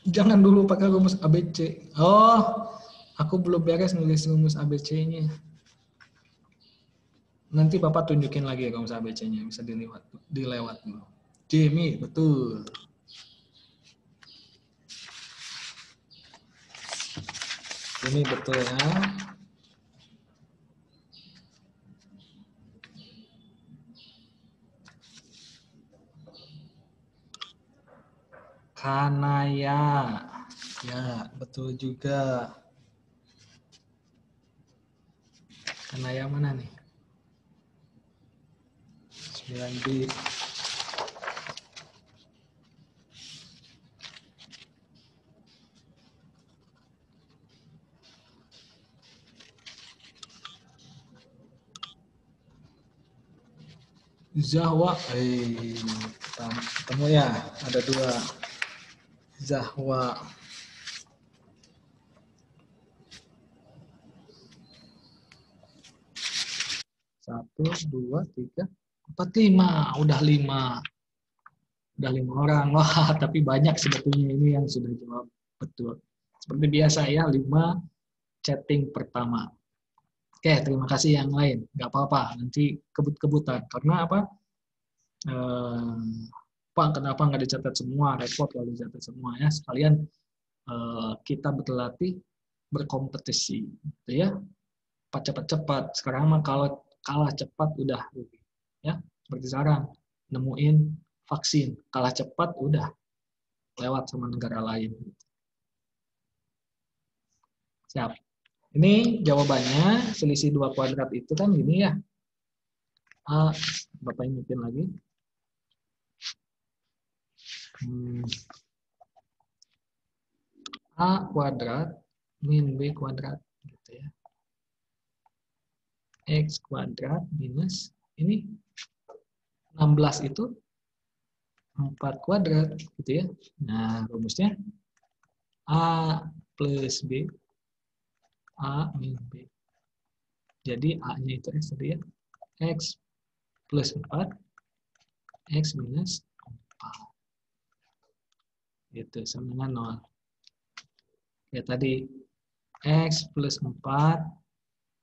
Jangan dulu pakai rumus ABC. Oh, aku belum beres nulis rumus ABC-nya. Nanti Bapak tunjukin lagi rumus ABC-nya, bisa dilewat dulu. Jimmy, betul. Ini betul ya. Kanaya. Ya, betul juga. Karena yang mana nih? 9 bit. Zahwa, ketemu ya, ada 2. Zahwa. 1, 2, 3, 4, 5. Udah 5. Udah 5 orang. Wah, tapi banyak sebetulnya ini yang sudah jawab betul. Seperti biasa ya, 5 chatting pertama. Oke, terima kasih yang lain. Nggak apa-apa, nanti kebut-kebutan. Karena apa? Pak, kenapa nggak dicatat semua? Repot kalau dicatat semua ya. Sekalian kita berlatih berkompetisi, gitu ya. Cepat-cepat. Sekarang mah kalau kalah cepat udah rugi. Ya, seperti sekarang nemuin vaksin, kalah cepat udah lewat sama negara lain. Siap. Ini jawabannya selisih 2 kuadrat itu kan gini ya. Bapak ingetin lagi. A kuadrat min B kuadrat gitu ya. X kuadrat minus ini 16 itu 4 kuadrat gitu ya. Nah, rumusnya A plus B A min B. Jadi A-nya itu X tadi ya. X plus 4 X minus 4. Gitu, sama dengan 0. Ya tadi X plus 4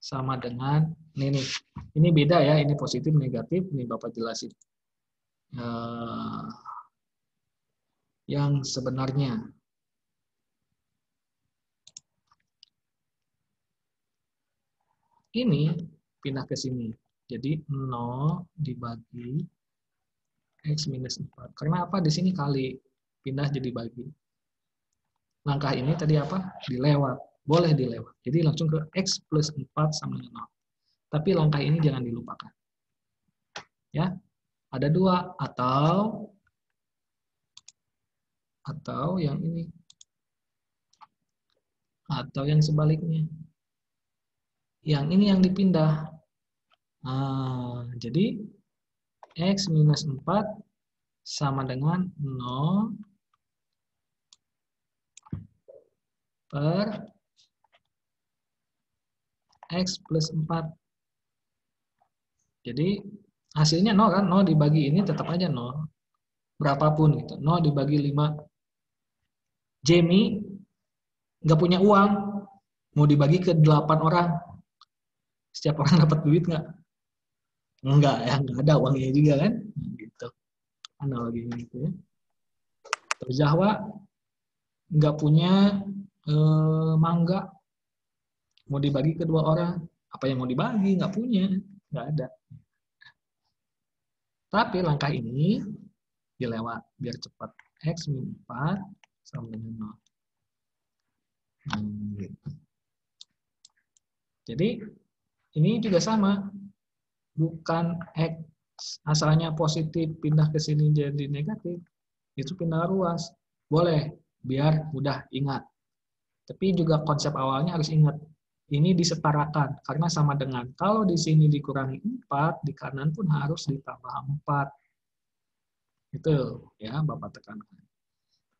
sama dengan ini nih. Ini beda ya, ini positif negatif, ini Bapak jelasin. Yang sebenarnya. Ini pindah ke sini. Jadi 0 dibagi X minus 4. Karena apa? Di sini kali. Pindah jadi bagi. Langkah ini tadi apa? Dilewat. Boleh dilewat. Jadi langsung ke X plus 4 sama dengan 0. Tapi langkah ini jangan dilupakan. Ya, ada 2. Atau yang ini. Atau yang sebaliknya. Yang ini yang dipindah. Nah, jadi X minus 4 sama dengan 0 per X plus 4. Jadi hasilnya 0 kan? 0 dibagi ini tetap aja 0. Berapapun gitu. 0 dibagi 5. Jamie nggak punya uang. Mau dibagi ke 8 orang. Setiap orang dapat duit nggak? Enggak ya, nggak ada uangnya juga kan? Gitu. Analoginya gitu ya. Terus Zahwa nggak punya mangga. Mau dibagi ke 2 orang. Apa yang mau dibagi? Nggak punya. Nggak ada. Tapi langkah ini dilewat biar cepat. X min 4 sama dengan 0. Gitu. Jadi ini juga sama. Bukan X asalnya positif pindah ke sini jadi negatif. Itu pindah ruas. Boleh biar mudah ingat. Tapi juga konsep awalnya harus ingat. Ini disetarakan karena sama dengan kalau di sini dikurangi 4, di kanan pun harus ditambah 4. Itu ya Bapak tekankan.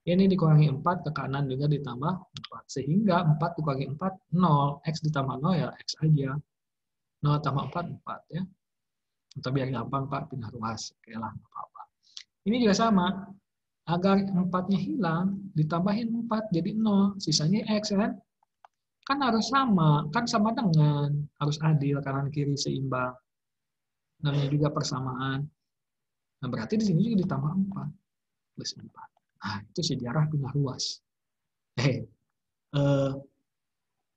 Ini dikurangi 4, ke kanan juga ditambah 4. Sehingga 4 dikurangi 4, 0. X ditambah 0 ya X aja. 0 tambah 4, 4 ya. Atau biar gampang Pak, pindah ruas. Oke lah, apa-apa. Ini juga sama. Agar 4-nya hilang, ditambahin 4 jadi 0. Sisanya X kan? Kan harus sama. Kan sama dengan. Harus adil, kanan kiri seimbang. Namanya juga persamaan. Nah, berarti di sini juga ditambah 4. Plus 4. Nah, itu sejarah pindah ruas.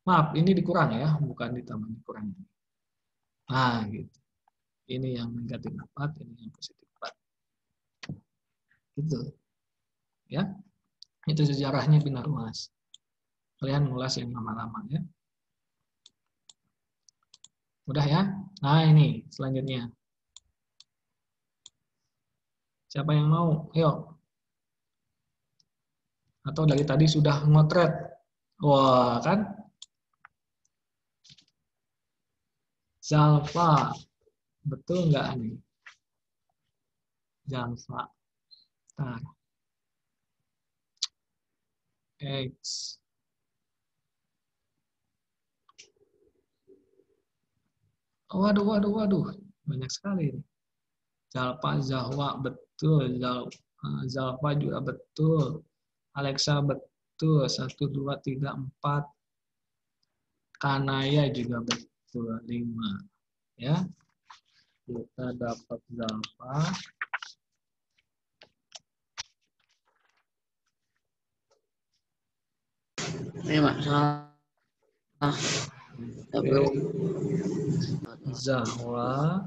Maaf, ini dikurang ya, bukan ditambah, dikurang. Nah, gitu. Ini yang negatif 4, ini yang positif 4. Gitu. Ya. Itu sejarahnya pindah ruas. Kalian ngulas yang lama-lama ya. Udah ya? Nah ini selanjutnya. Siapa yang mau? Ayo. Atau dari tadi sudah ngotret? Wah, kan? Zalfa. Betul nggak nih? Zalfa. Ntar. X. Waduh, waduh, waduh. Banyak sekali. Zalfa, Zahwa, betul. Zalfa juga betul. Alexa, betul. 1, 2, 3, 4. Kanaya juga betul. 5. Ya. Kita dapat Zalfa. Ini masalah. Oke. Zahwa,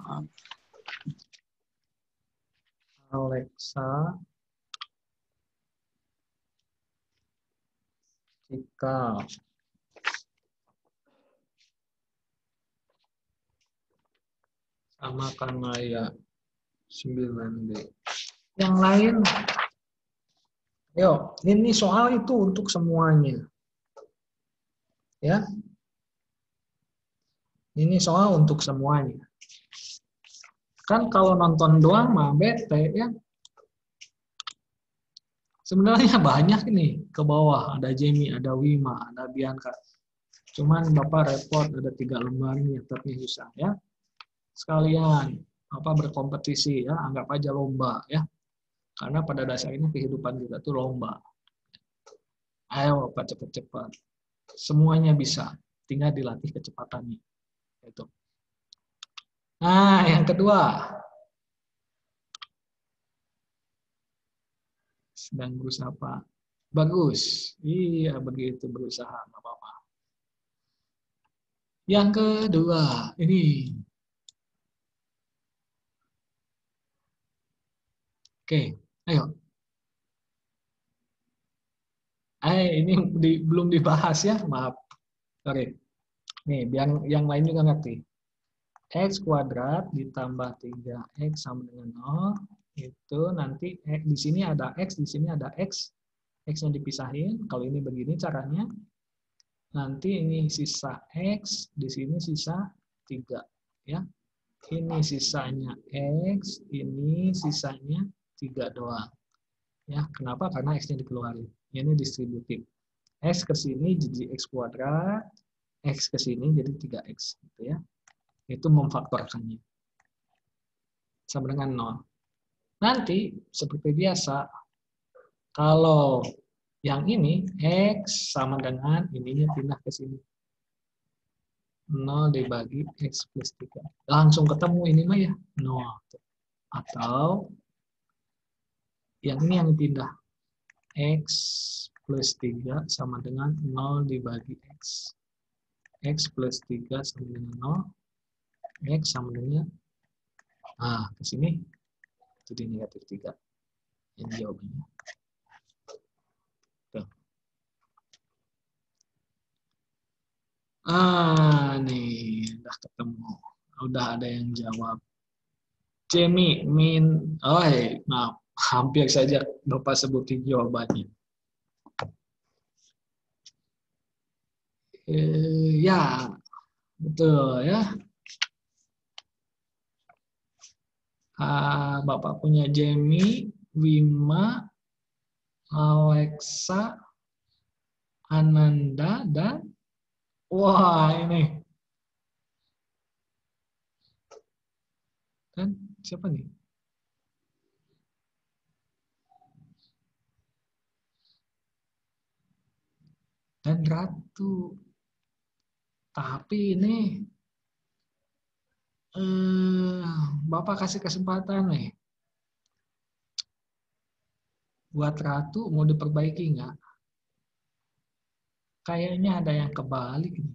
Alexa, Cikal. Sama Kanaya 9D. Yang lain, yuk, ini soal itu untuk semuanya. Ya. Ini soal untuk semuanya. Kan kalau nonton doang mah bete ya. Sebenarnya banyak ini ke bawah. Ada Jamie, ada Wima, ada Bianca. Cuman Bapak repot ada 3 lembar nih, tapi susah ya. Sekalian berkompetisi ya, anggap aja lomba ya. Karena pada dasarnya kehidupan kita tuh lomba. Ayo Pak cepat-cepat. Semuanya bisa, tinggal dilatih kecepatannya. Itu. Nah, yang kedua. Sedang berusaha apa? Bagus. Iya, begitu berusaha, nggak apa-apa. Yang kedua, ini. Oke, ayo. Ini belum dibahas ya, maaf. Oke. Nih, biar yang lain juga ngerti. X kuadrat ditambah 3X sama dengan 0. Itu nanti di sini ada X, di sini ada X. X-nya dipisahin. Kalau ini begini caranya. Nanti ini sisa X, di sini sisa 3. Ya. Ini sisanya X, ini sisanya 3 doang. Ya, kenapa? Karena X-nya dikeluarin. Ini distributif. X ke sini jadi X kuadrat, X ke sini jadi 3X. Gitu ya. Itu memfaktorkannya. Sama dengan 0. Nanti, seperti biasa, kalau yang ini, X sama dengan ininya pindah ke sini. 0 dibagi X plus 3. Langsung ketemu ini mah ya, 0. Atau yang ini yang pindah. X plus 3 sama dengan 0 dibagi X. X plus 3 sama dengan 0. X sama dengan, ke sini jadi negatif 3. Ini jawabannya. Tuh. Nih, udah ketemu. Udah ada yang jawab. Jamie, maaf. Hampir saja Bapak sebutin jawabannya. Ya, betul ya. Bapak punya Jamie, Wima, Alexa, Ananda, dan wah ini. Dan siapa nih? Dan Ratu. Tapi ini Bapak kasih kesempatan nih. Buat Ratu mau diperbaiki nggak? Kayaknya ada yang kebalik nih.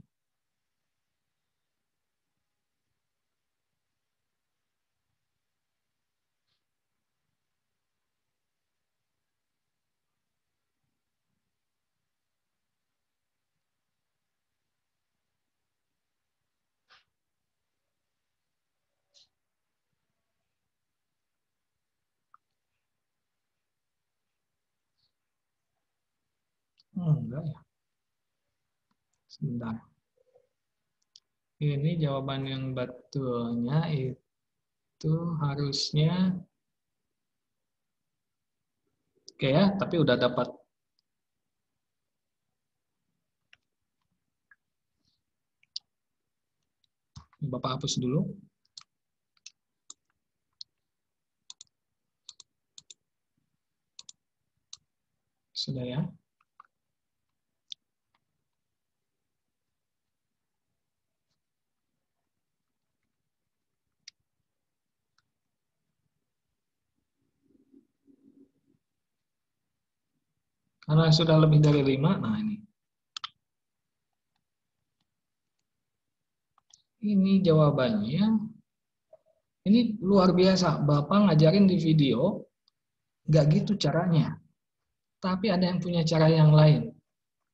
Enggak ya. Sebentar. Ini jawaban yang betulnya itu harusnya oke ya, tapi udah dapat. Bapak hapus dulu. Sudah ya. Karena sudah lebih dari 5, nah ini. Ini jawabannya. Ini luar biasa. Bapak ngajarin di video, nggak gitu caranya. Tapi ada yang punya cara yang lain.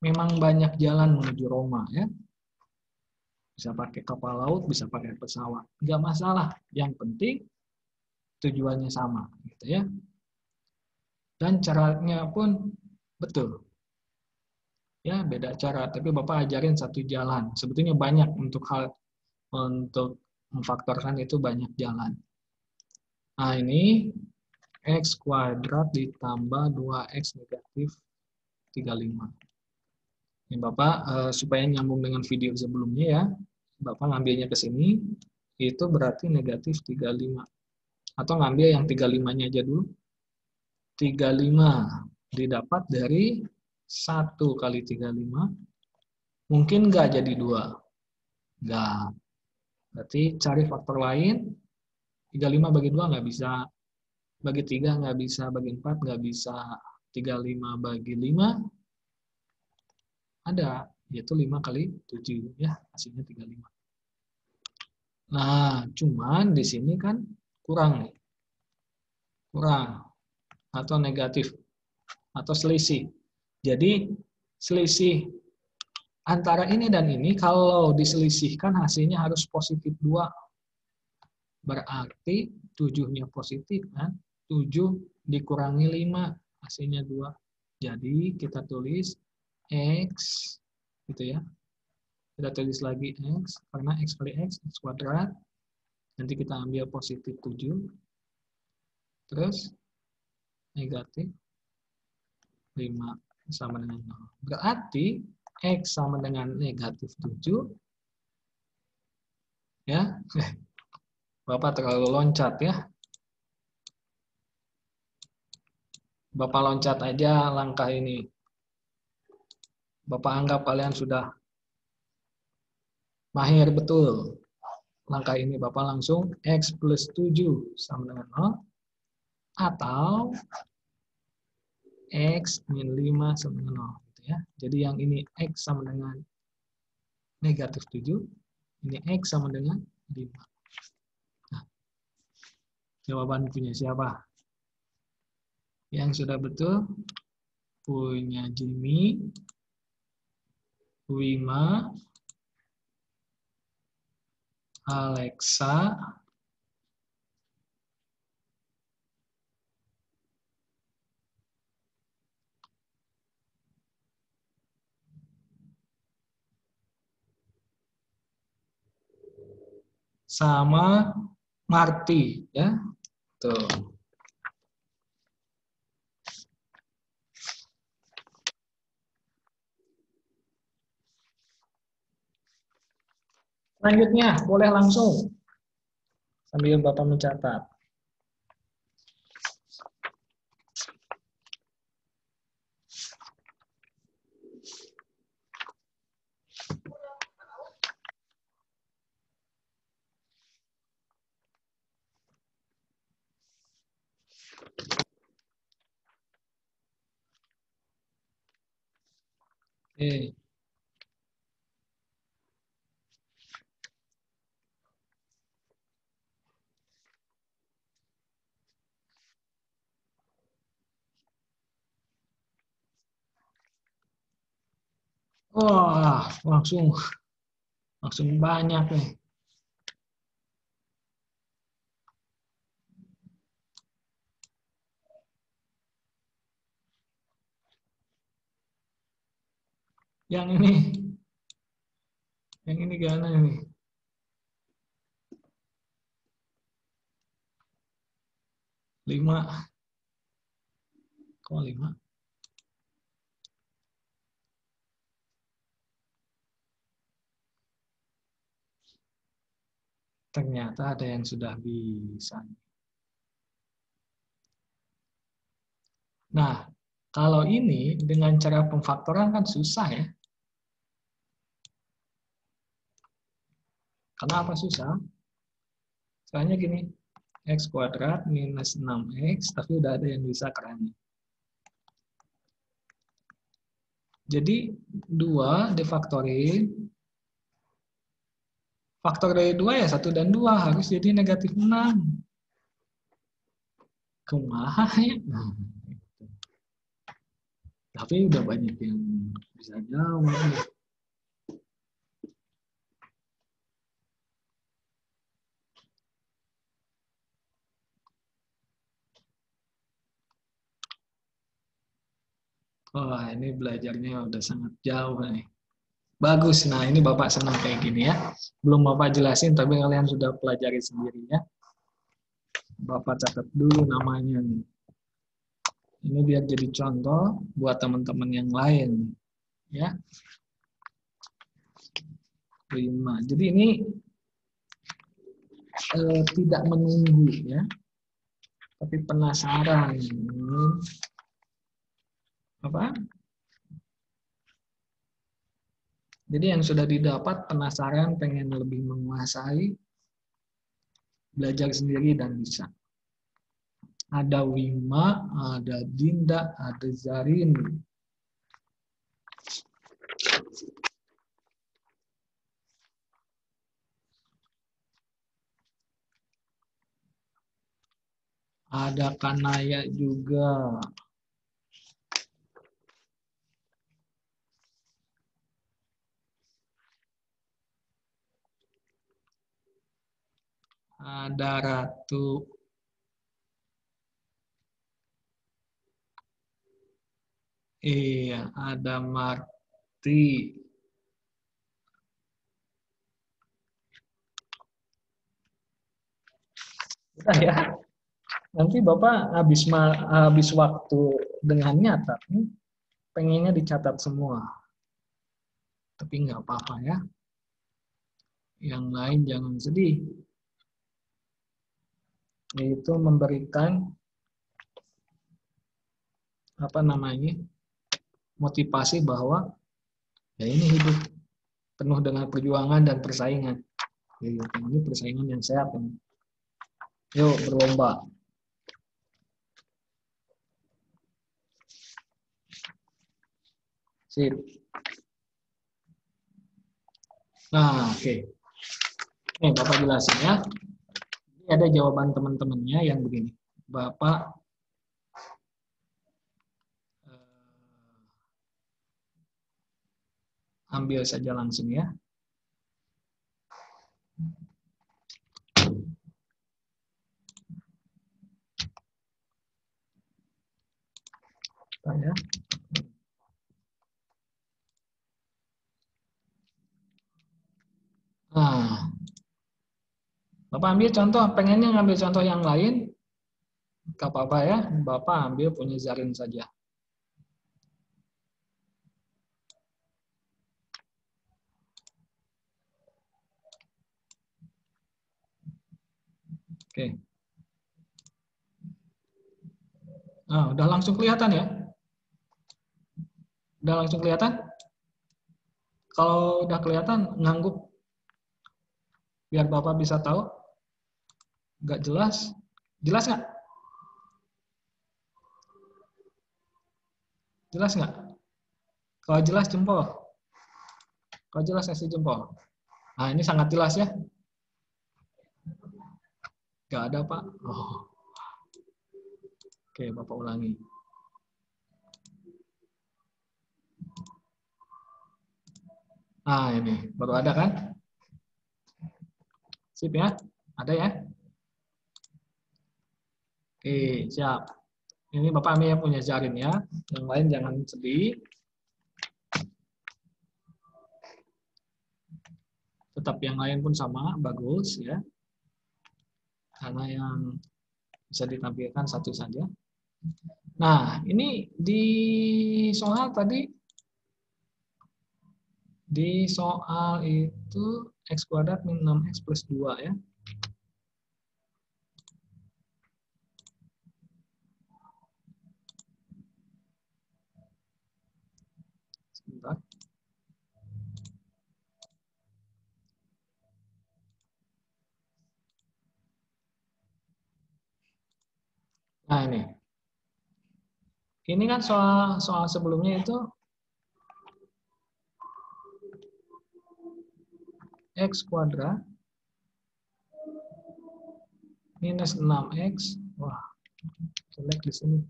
Memang banyak jalan menuju Roma ya. Bisa pakai kapal laut, bisa pakai pesawat. Nggak masalah. Yang penting tujuannya sama. Gitu ya. Dan caranya pun betul. Ya, beda cara. Tapi Bapak ajarin satu jalan. Sebetulnya banyak untuk memfaktorkan itu banyak jalan. Nah, ini X kuadrat ditambah 2X negatif 35. Ini Bapak, supaya nyambung dengan video sebelumnya ya, Bapak ngambilnya ke sini, itu berarti negatif 35. Atau ngambil yang 35-nya aja dulu. 35 didapat dari 1 kali 35, mungkin nggak jadi 2. Nggak. Berarti cari faktor lain, 35 bagi 2 nggak bisa, bagi 3 nggak bisa, bagi 4 nggak bisa, 35 bagi 5 ada, yaitu 5 kali 7 ya, hasilnya 35. Nah, cuman di sini kan kurang nih. Kurang atau negatif atau selisih. Jadi selisih antara ini dan ini kalau diselisihkan hasilnya harus positif 2. Berarti 7-nya positif kan? 7 dikurangi 5 hasilnya 2. Jadi kita tulis X gitu ya. Kita tulis lagi X, karena X kali X kuadrat. Nanti kita ambil positif 7. Terus negatif 5 sama dengan 0. Berarti X sama dengan negatif 7. Ya, Bapak terlalu loncat ya. Bapak loncat aja langkah ini. Bapak anggap kalian sudah mahir betul. Langkah ini Bapak langsung X plus 7 sama dengan 0. Atau X min 5 sama dengan 0. Gitu ya. Jadi yang ini X sama dengan negatif 7. Ini X sama dengan 5. Nah, jawaban punya siapa? Yang sudah betul punya Jimmy, Wima, Alexa, sama Marty ya. Tuh. Selanjutnya boleh langsung sambil Bapak mencatat. Oke. Wah, langsung banyak nih. Yang ini. Yang ini gimana ini? Lima. Kok 5? Ternyata ada yang sudah bisa. Nah, kalau ini dengan cara pemfaktoran kan susah ya. Kenapa susah? Soalnya gini, x kuadrat minus 6x, tapi udah ada yang bisa kerannya. Jadi 2 difaktorin, faktor dari 2 ya 1 dan 2, harus jadi negatif 6. Kumaha ya? Tapi udah banyak yang bisa jawab. Wah, ini belajarnya udah sangat jauh nih. Bagus, nah ini Bapak senang kayak gini ya. Belum Bapak jelasin, tapi kalian sudah pelajari sendiri ya. Bapak catat dulu namanya nih. Ini biar jadi contoh buat teman-teman yang lain. Ya. 5. Jadi ini tidak menunggu ya. Tapi penasaran. Apa? Jadi yang sudah didapat penasaran, pengen lebih menguasai, belajar sendiri dan bisa. Ada Wima, ada Dinda, ada Zarin. Ada Kanaya juga. Ada Ratu. Iya, ada Marti. Udah ya. Nanti Bapak habis waktu dengan nyata, pengennya dicatat semua. Tapi nggak apa-apa ya. Yang lain jangan sedih. Yaitu memberikan motivasi bahwa ya ini hidup penuh dengan perjuangan dan persaingan. Ya, ini persaingan yang sehat. Yuk berlomba. Sip. Nah, oke. Nih, Bapak jelasin ya. Ini ada jawaban teman-temannya yang begini. Bapak ambil saja langsung ya. Ya. Nah, Bapak ambil contoh, pengennya ngambil contoh yang lain, gak apa-apa ya, Bapak ambil punya Zarin saja. Oke. Nah, udah langsung kelihatan ya? Udah langsung kelihatan? Kalau udah kelihatan, ngangguk. Biar Bapak bisa tahu. Nggak jelas. Jelas nggak? Jelas nggak? Kalau jelas jempol. Kalau jelas kasih jempol. Nah, ini sangat jelas ya. Nggak ada, Pak. Oh. Oke, Bapak ulangi. Nah, ini. Baru ada kan? Sip ya? Ada ya? Oke, siap. Ini Bapak ambil yang punya Zarin ya. Yang lain jangan sedih. Tetap yang lain pun sama, bagus ya. Karena yang bisa ditampilkan satu saja. Nah, ini di soal tadi, di soal itu x kuadrat min 6x plus 2 ya. Sebentar. Nah, ini kan soal sebelumnya itu x kuadrat minus 6x. Wah, jelek di sini.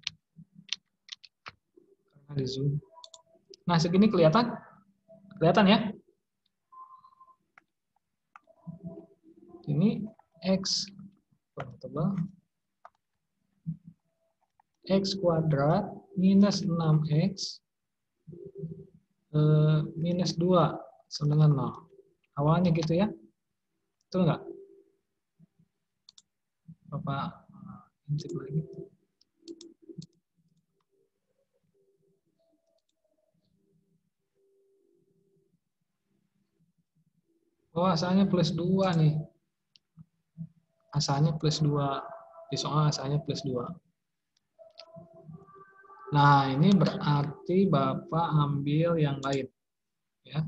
Karena di zoom. Nah, segini kelihatan? Kelihatan ya? Ini x tebal. X kuadrat minus 6x minus 2 sama dengan 0. Awalnya gitu ya. Betul nggak? Bapak intip lagi. Oh, asalnya plus 2 nih. Asalnya plus 2. Di soal asalnya plus 2. Nah, ini berarti Bapak ambil yang lain. Ya.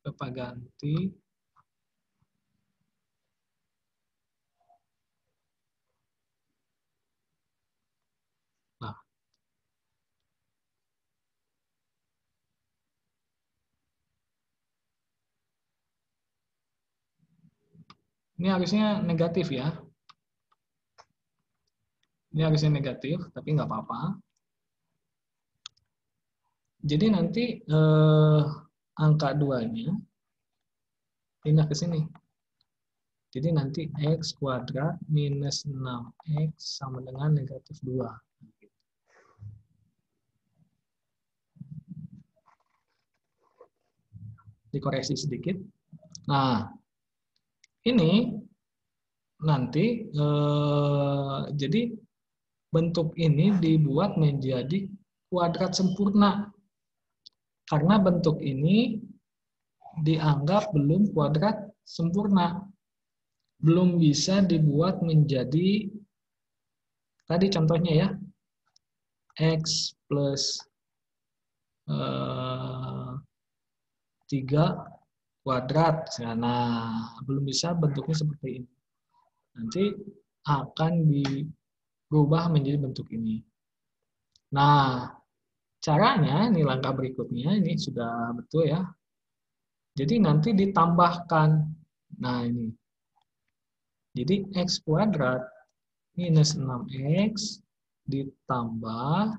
Bapak ganti. Nah. Ini harusnya negatif ya. Ini harusnya negatif, tapi nggak apa-apa. Jadi nanti angka 2-nya pindah ke sini. Jadi nanti x kuadrat minus 6x sama dengan negatif 2. Dikoreksi sedikit. Nah, ini nanti jadi bentuk ini dibuat menjadi kuadrat sempurna. Karena bentuk ini dianggap belum kuadrat sempurna. Belum bisa dibuat menjadi, tadi contohnya ya, x plus 3 kuadrat. Nah, belum bisa bentuknya seperti ini. Nanti akan berubah menjadi bentuk ini. Nah, caranya, ini langkah berikutnya, ini sudah betul ya. Jadi nanti ditambahkan. Nah, ini. Jadi x kuadrat minus 6x ditambah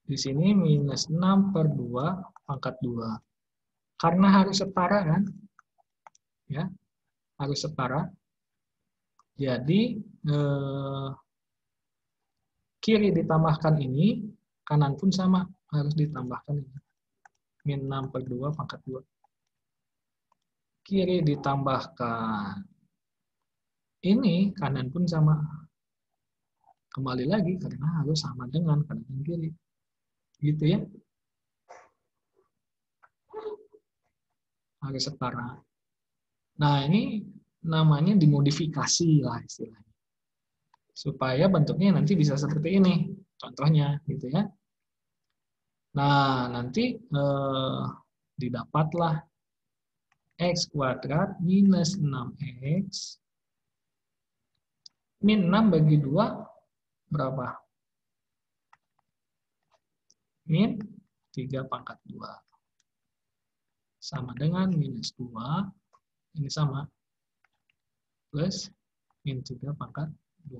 di sini minus 6 per 2 pangkat 2. Karena harus setara kan? Ya, harus setara. Jadi kiri ditambahkan ini, kanan pun sama, harus ditambahkan ini. Min 6 per 2 pangkat 2. Kiri ditambahkan ini, kanan pun sama. Kembali lagi, karena harus sama dengan kanan dan kiri. Gitu ya. Harus setara. Nah, ini namanya dimodifikasi lah istilahnya. Supaya bentuknya nanti bisa seperti ini. Contohnya, gitu ya. Nah, nanti didapatlah x kuadrat minus 6x min 6 bagi 2 berapa? Min 3 pangkat 2. Sama dengan minus 2, ini sama, plus min 3 pangkat 2.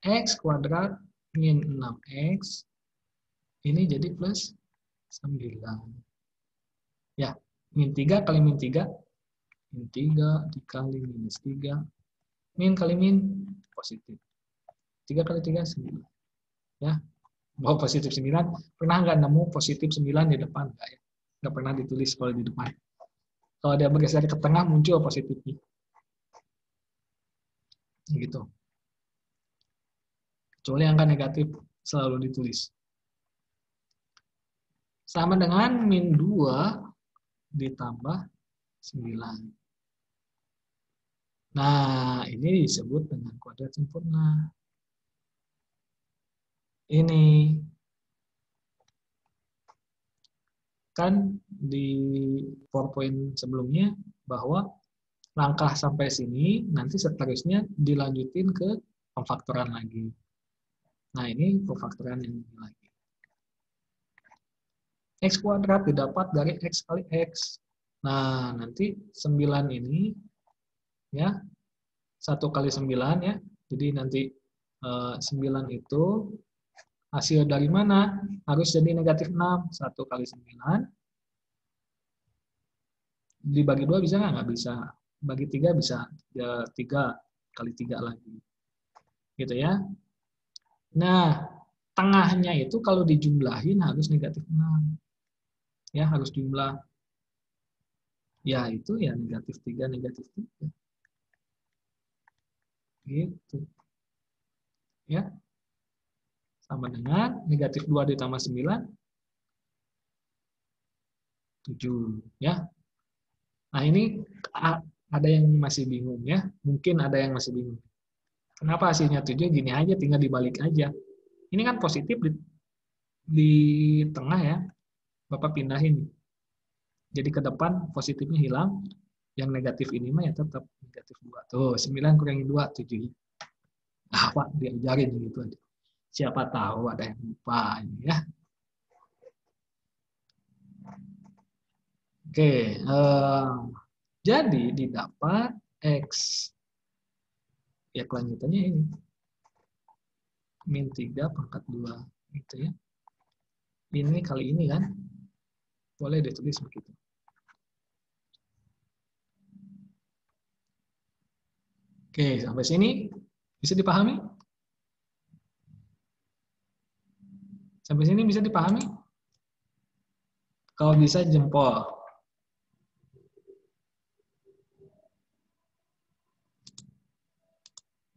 X kuadrat min 6x, ini jadi plus 9. Ya, min 3 kali min 3, min 3 dikali minus 3, min kali min positif. 3 kali 3, 9. Ya, Bahwa positif 9, pernah nggak nemu positif 9 di depan? Nggak ya? Nggak pernah ditulis kalau di depan. Kalau dia bergeser ke tengah, muncul positifnya. Gitu. Kecuali angka negatif selalu ditulis. Sama dengan min 2 ditambah 9. Nah, ini disebut dengan kuadrat sempurna. Ini kan di PowerPoint sebelumnya bahwa langkah sampai sini nanti seterusnya dilanjutin ke pemfaktoran lagi. Nah, ini pemfaktoran yang ini lagi. X kuadrat didapat dari X kali X. Nah, nanti 9 ini ya 1 kali 9 ya. Jadi nanti 9 itu hasil dari mana? Harus jadi negatif 6. 1 kali 9. Dibagi 2 bisa nggak? Nggak bisa. Bagi 3 bisa. Ya, 3 kali 3 lagi. Gitu ya. Nah, tengahnya itu kalau dijumlahin harus negatif 6. Ya, harus jumlah. Ya, itu ya negatif 3, negatif 3. Gitu. Ya. Sama dengan negatif 2 ditambah 9, 7. Ya. Nah, ini ada yang masih bingung ya. Mungkin ada yang masih bingung. Kenapa hasilnya 7? Gini aja, tinggal dibalik aja. Ini kan positif di tengah ya. Bapak pindahin. Jadi ke depan positifnya hilang. Yang negatif ini mah ya tetap negatif 2. Tuh, 9 kurangi 2, 7. Nah, Pak, diajarin gitu aja. Siapa tahu ada yang lupa ini ya. Oke, jadi didapat X. Ya, kelanjutannya ini. Min 3 pangkat 2. Gitu ya. Ini kali ini kan. Boleh ditulis begitu. Oke, sampai sini bisa dipahami? Sampai sini bisa dipahami? Kalau bisa jempol.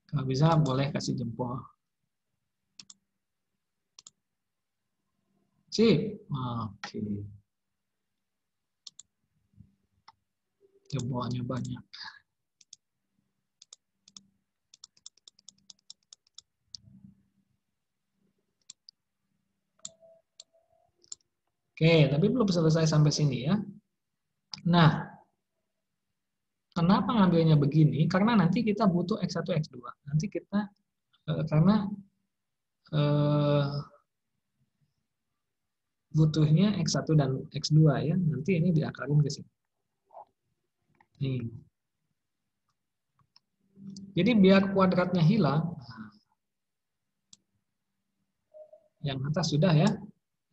Kalau bisa boleh kasih jempol. Sip. Oke. Jempolnya banyak. Oke, tapi belum selesai sampai sini ya. Nah, kenapa ngambilnya begini? Karena nanti kita butuh X1, X2. Nanti kita, karena butuhnya X1 dan X2 ya. Nanti ini diakalin ke sini. Nih. Jadi biar kuadratnya hilang, yang atas sudah ya.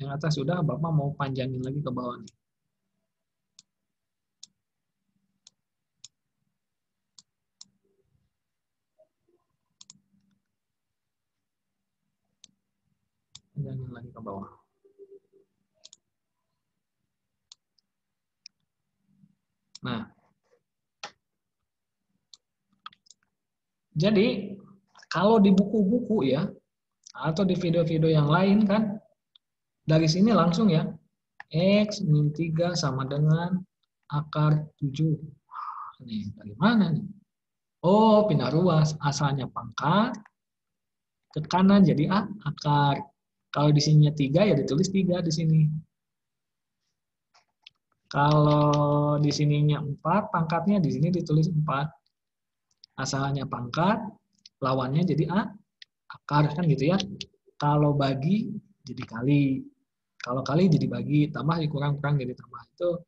Yang atas sudah, Bapak mau panjangin lagi ke bawah nih. Panjangin lagi ke bawah. Nah, jadi kalau di buku-buku ya, atau di video-video yang lain kan, dari sini langsung ya, X min 3 sama dengan akar 7. Nih, dari mana nih? Oh, pindah ruas. Asalnya pangkat, ke kanan jadi akar. Kalau di sininya 3, ya ditulis 3 di sini. Kalau di sininya 4, pangkatnya di sini ditulis 4. Asalnya pangkat, lawannya jadi akar kan gitu ya. Kalau bagi jadi kali. Kalau kali jadi bagi, tambah dikurang-kurang jadi tambah. Itu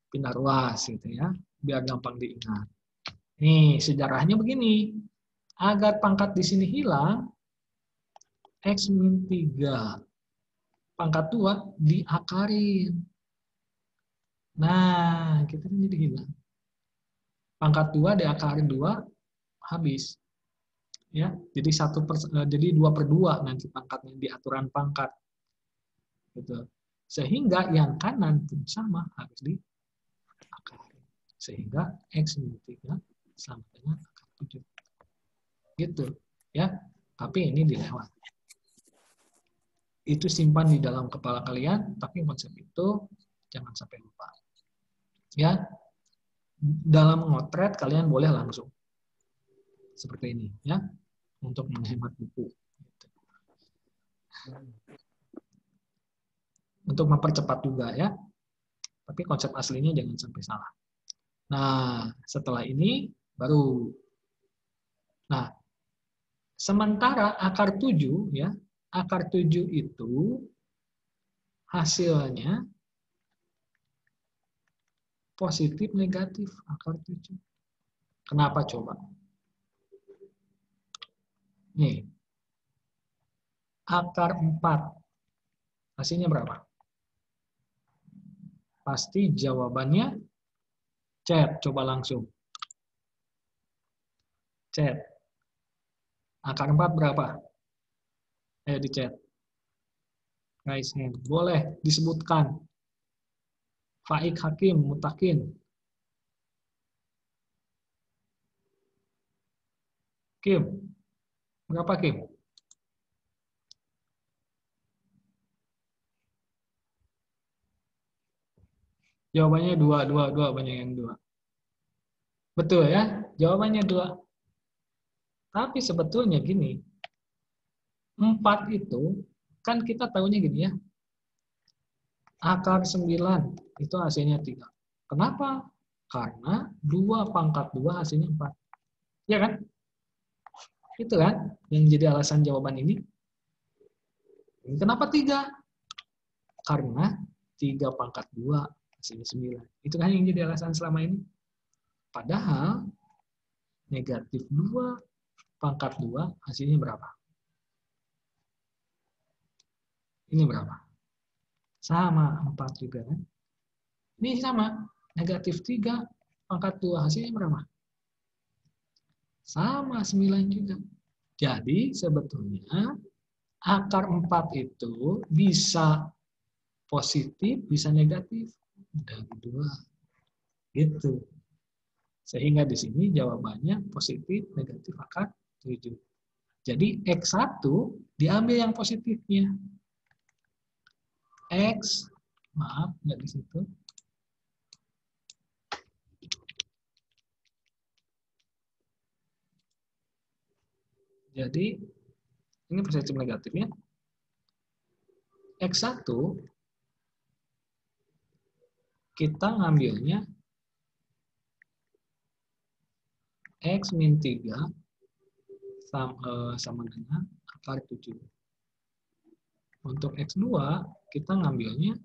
pindah ruas gitu ya. Biar gampang diingat. Nih, sejarahnya begini. Agar pangkat di sini hilang, X min 3 pangkat 2 diakarin. Nah, kita kan jadi hilang. Pangkat 2 diakarin 2, habis. Ya, jadi 2/2 nanti pangkatnya di aturan pangkat. Gitu. Sehingga yang kanan pun sama harus diakari. Sehingga X min 3 sama dengan akar 7. Gitu. Ya. Tapi ini dilewat. Itu simpan di dalam kepala kalian, tapi konsep itu jangan sampai lupa. Ya. Dalam mengotret kalian boleh langsung. Seperti ini, ya. Untuk menghemat buku. Untuk mempercepat juga, ya. Tapi konsep aslinya jangan sampai salah. Nah, setelah ini baru. Nah, sementara akar 7, ya. Akar 7 itu hasilnya positif negatif akar 7. Kenapa coba? Nih. Akar 4. Hasilnya berapa? Pasti jawabannya chat. Coba langsung. Chat. Akar 4 berapa? Ayo di chat. Raise hand. Boleh disebutkan. Faik, Hakim, Mutakin. Kim. Berapa, Kim? Jawabannya 2, banyak yang 2. Betul ya? Jawabannya 2. Tapi sebetulnya gini, 4 itu, kan kita tahunya gini ya, akar 9 itu hasilnya 3. Kenapa? Karena 2 pangkat 2 hasilnya 4. Ya kan? Itu kan yang jadi alasan jawaban ini. Kenapa 3? Karena 3 pangkat 2 hasilnya 9. Itu kan yang jadi alasan selama ini. Padahal negatif 2 pangkat 2 hasilnya berapa? Ini berapa? Sama, 4 juga kan? Ini sama, negatif 3 pangkat 2 hasilnya berapa? Sama, 9 juga. Jadi sebetulnya akar 4 itu bisa positif, bisa negatif. Dan 2. Gitu. Sehingga di sini jawabannya positif, negatif akar 7. Jadi X1 diambil yang positifnya. X, maaf, nggak di situ. Jadi, ini positif negatifnya. X1, kita ngambilnya X min 3 sama dengan akar 7. Untuk X2, kita ngambilnya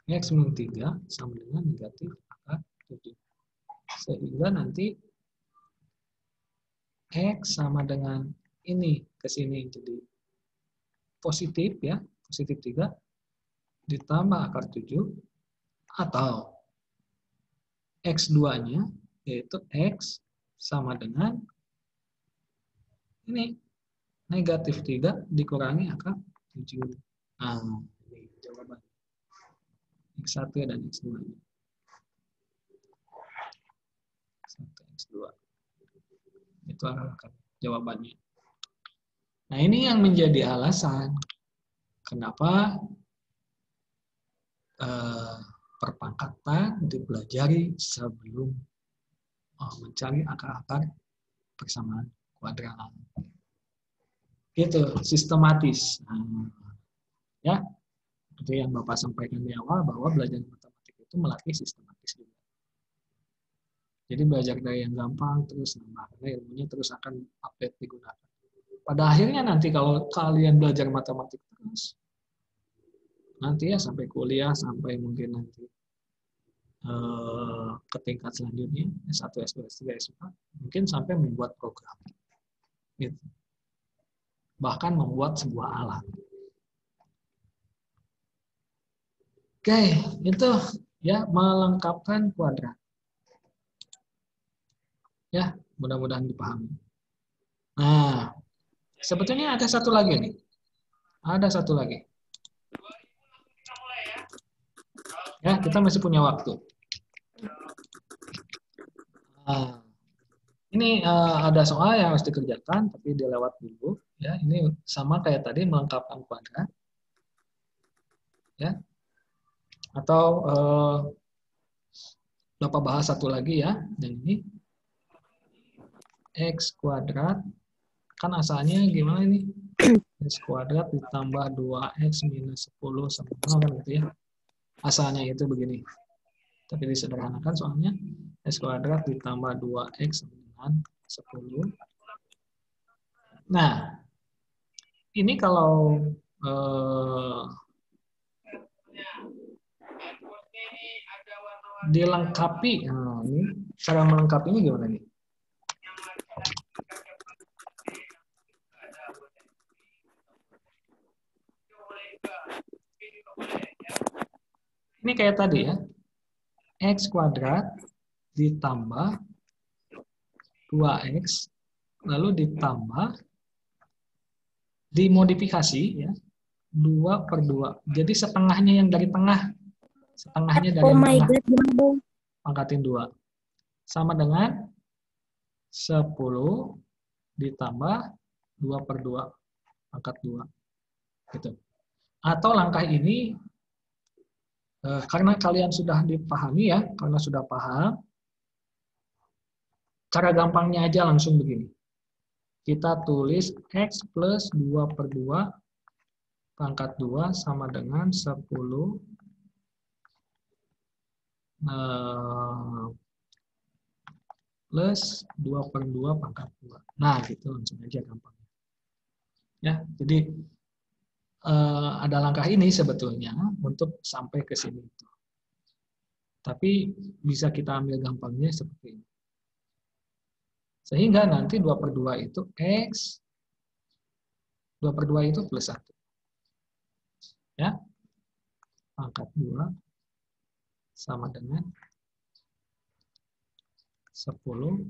X min 3 sama dengan negatif akar 7. Sehingga nanti X sama dengan ini ke sini jadi positif ya, positif 3 ditambah akar 7 atau X2-nya yaitu X sama dengan ini negatif 3 dikurangi akar 7. Nah, ini jawaban X1 dan X2-nya. X1, X2. Itu akar jawabannya. Nah, ini yang menjadi alasan kenapa perpangkatan dipelajari sebelum mencari akar-akar persamaan kuadran. Gitu, sistematis. Nah, ya, itu yang Bapak sampaikan di awal bahwa belajar matematik itu melatih sistematis juga. Jadi belajar dari yang gampang terus nambah, karena ilmunya terus akan update digunakan. Pada akhirnya nanti kalau kalian belajar matematik terus, nanti ya sampai kuliah, sampai mungkin nanti ke tingkat selanjutnya, S1, S2, S3, S4, mungkin sampai membuat program. Gitu. Bahkan membuat sebuah alat. Oke, itu ya melengkapkan kuadrat. Ya, mudah-mudahan dipahami. Nah, sebetulnya ada satu lagi nih. Ada satu lagi. Ya, kita masih punya waktu. Nah, ini ada soal yang harus dikerjakan, tapi dilewat dulu. Ya, ini sama kayak tadi melengkapkan kuadrat. Ya, atau Bapak bahas satu lagi ya, dan ini X kuadrat, kan asalnya gimana ini? X kuadrat ditambah 2X minus 10 sama 0 kan gitu ya. Asalnya itu begini. Tapi disederhanakan soalnya X kuadrat ditambah 2X dengan 10. Nah, ini kalau dilengkapi, nah ini cara melengkapinya gimana nih? Ini kayak tadi ya, X kuadrat ditambah 2X, lalu ditambah, dimodifikasi ya, 2/2. Jadi setengahnya yang dari tengah, setengahnya dari yang tengah, pangkatin 2. Sama dengan 10 ditambah 2/2 pangkat 2. Gitu. Atau langkah ini, karena kalian sudah dipahami ya, karena sudah paham, cara gampangnya aja langsung begini. Kita tulis X plus 2/2 pangkat 2 sama dengan 10 plus 2/2 pangkat 2. Nah, gitu langsung aja gampang. Ya, jadi ada langkah ini sebetulnya untuk sampai ke sini. Tapi bisa kita ambil gampangnya seperti ini. Sehingga nanti 2/2 itu X, 2/2 itu plus 1. Ya, pangkat 2 sama dengan 10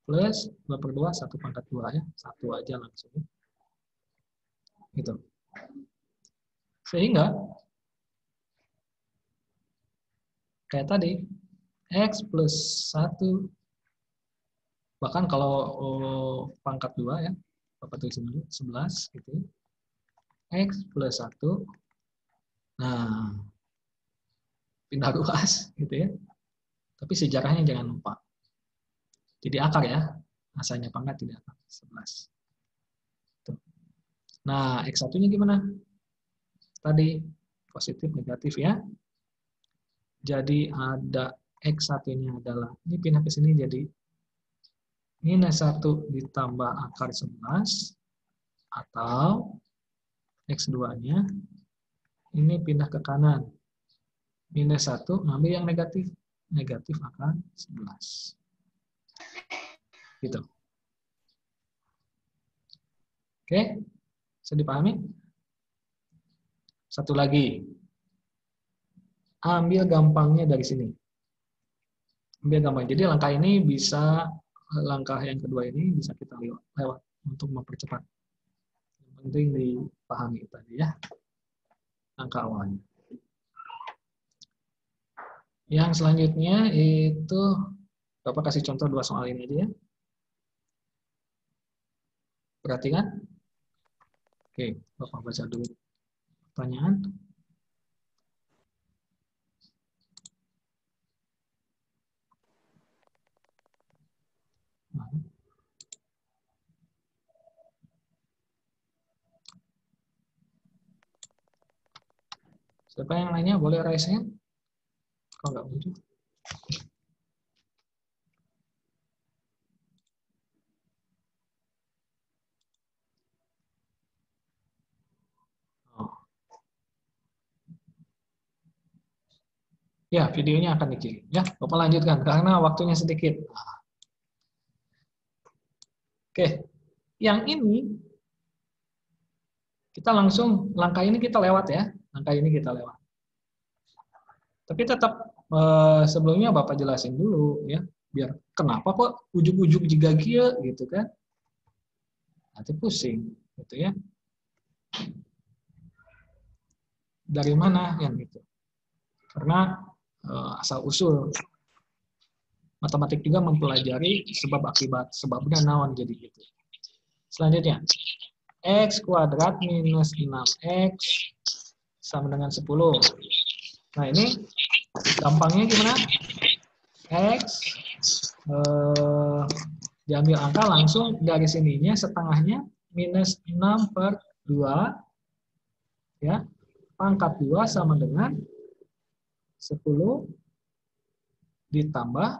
plus 2/2, 1 pangkat 2 ya. 1 aja langsung. Gitu. Sehingga kayak tadi, X plus 1, bahkan kalau pangkat 2 ya, Bapak tulis dulu, 11 gitu. X plus 1, nah, pindah ruas gitu ya. Tapi sejarahnya jangan lupa. Jadi akar ya, asalnya pangkat tidak akar, 11. Tuh. Nah, X1-nya gimana? Tadi positif, negatif ya. Jadi ada X1-nya adalah, ini pindah ke sini jadi minus 1 ditambah akar 11, atau X2-nya ini pindah ke kanan. Minus 1, ngambil yang negatif. Negatif akar 11. Gitu. Oke, bisa dipahami? Satu lagi. Ambil gampangnya dari sini. Ambil gampang. Jadi langkah ini bisa, langkah yang kedua ini bisa kita lewat untuk mempercepat. Yang penting dipahami tadi ya. Langkah awalnya. Yang selanjutnya itu, Bapak kasih contoh 2 soal ini aja ya. Perhatikan. Oke, Bapak baca dulu pertanyaan. Siapa yang lainnya? Boleh raise hand? Kalau nggak muncul. Oh. Ya, videonya akan dikirim. Ya, Bapak lanjutkan karena waktunya sedikit. Oke, yang ini kita langsung, langkah ini kita lewat ya. Langkah ini kita lewat. Tapi tetap sebelumnya Bapak jelasin dulu ya, biar kenapa kok ujuk-ujuk juga kia gitu kan. Nanti pusing gitu ya. Dari mana yang itu? Karena asal usul matematik juga mempelajari sebab akibat, sebabnya naon jadi gitu. Selanjutnya, x kuadrat minus 6x sama dengan 10. Nah ini gampangnya gimana? X diambil angka langsung dari sininya setengahnya minus 6/2 ya, pangkat 2 sama dengan 10 ditambah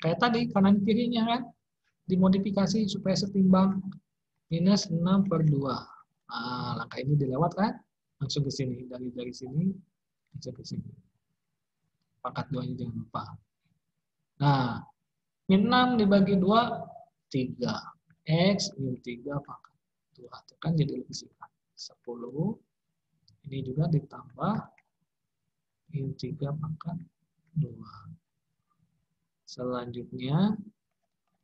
kayak tadi kanan kirinya kan dimodifikasi supaya setimbang minus 6/2. Nah, langkah ini dilewatkan langsung ke sini, dari sini langsung ke sini. Pangkat 2-nya jangan lupa. Nah, min 6 dibagi 2 3. X min 3 pangkat 2. Itu kan jadi lebih singkat. 10 ini juga ditambah min 3 pangkat 2. Selanjutnya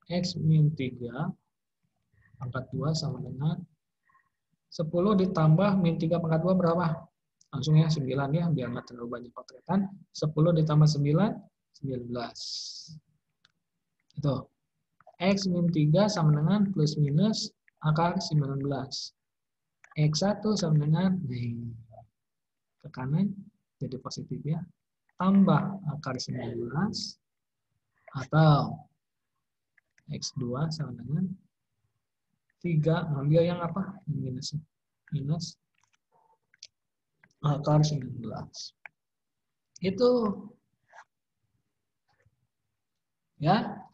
X min 3 pangkat 2 sama dengan 10 ditambah min 3 pangkat 2 berapa? Langsung ya 9 ya, biar nggak terlalu banyak potretan. 10 ditambah 9, 19. Itu. X min 3 sama dengan plus minus akar 19. X1 sama dengan ke kanan jadi positif ya. Tambah akar 19 atau X2 sama dengan 3, ngambil yang apa? Minus. Minus akar 19. Itu ya.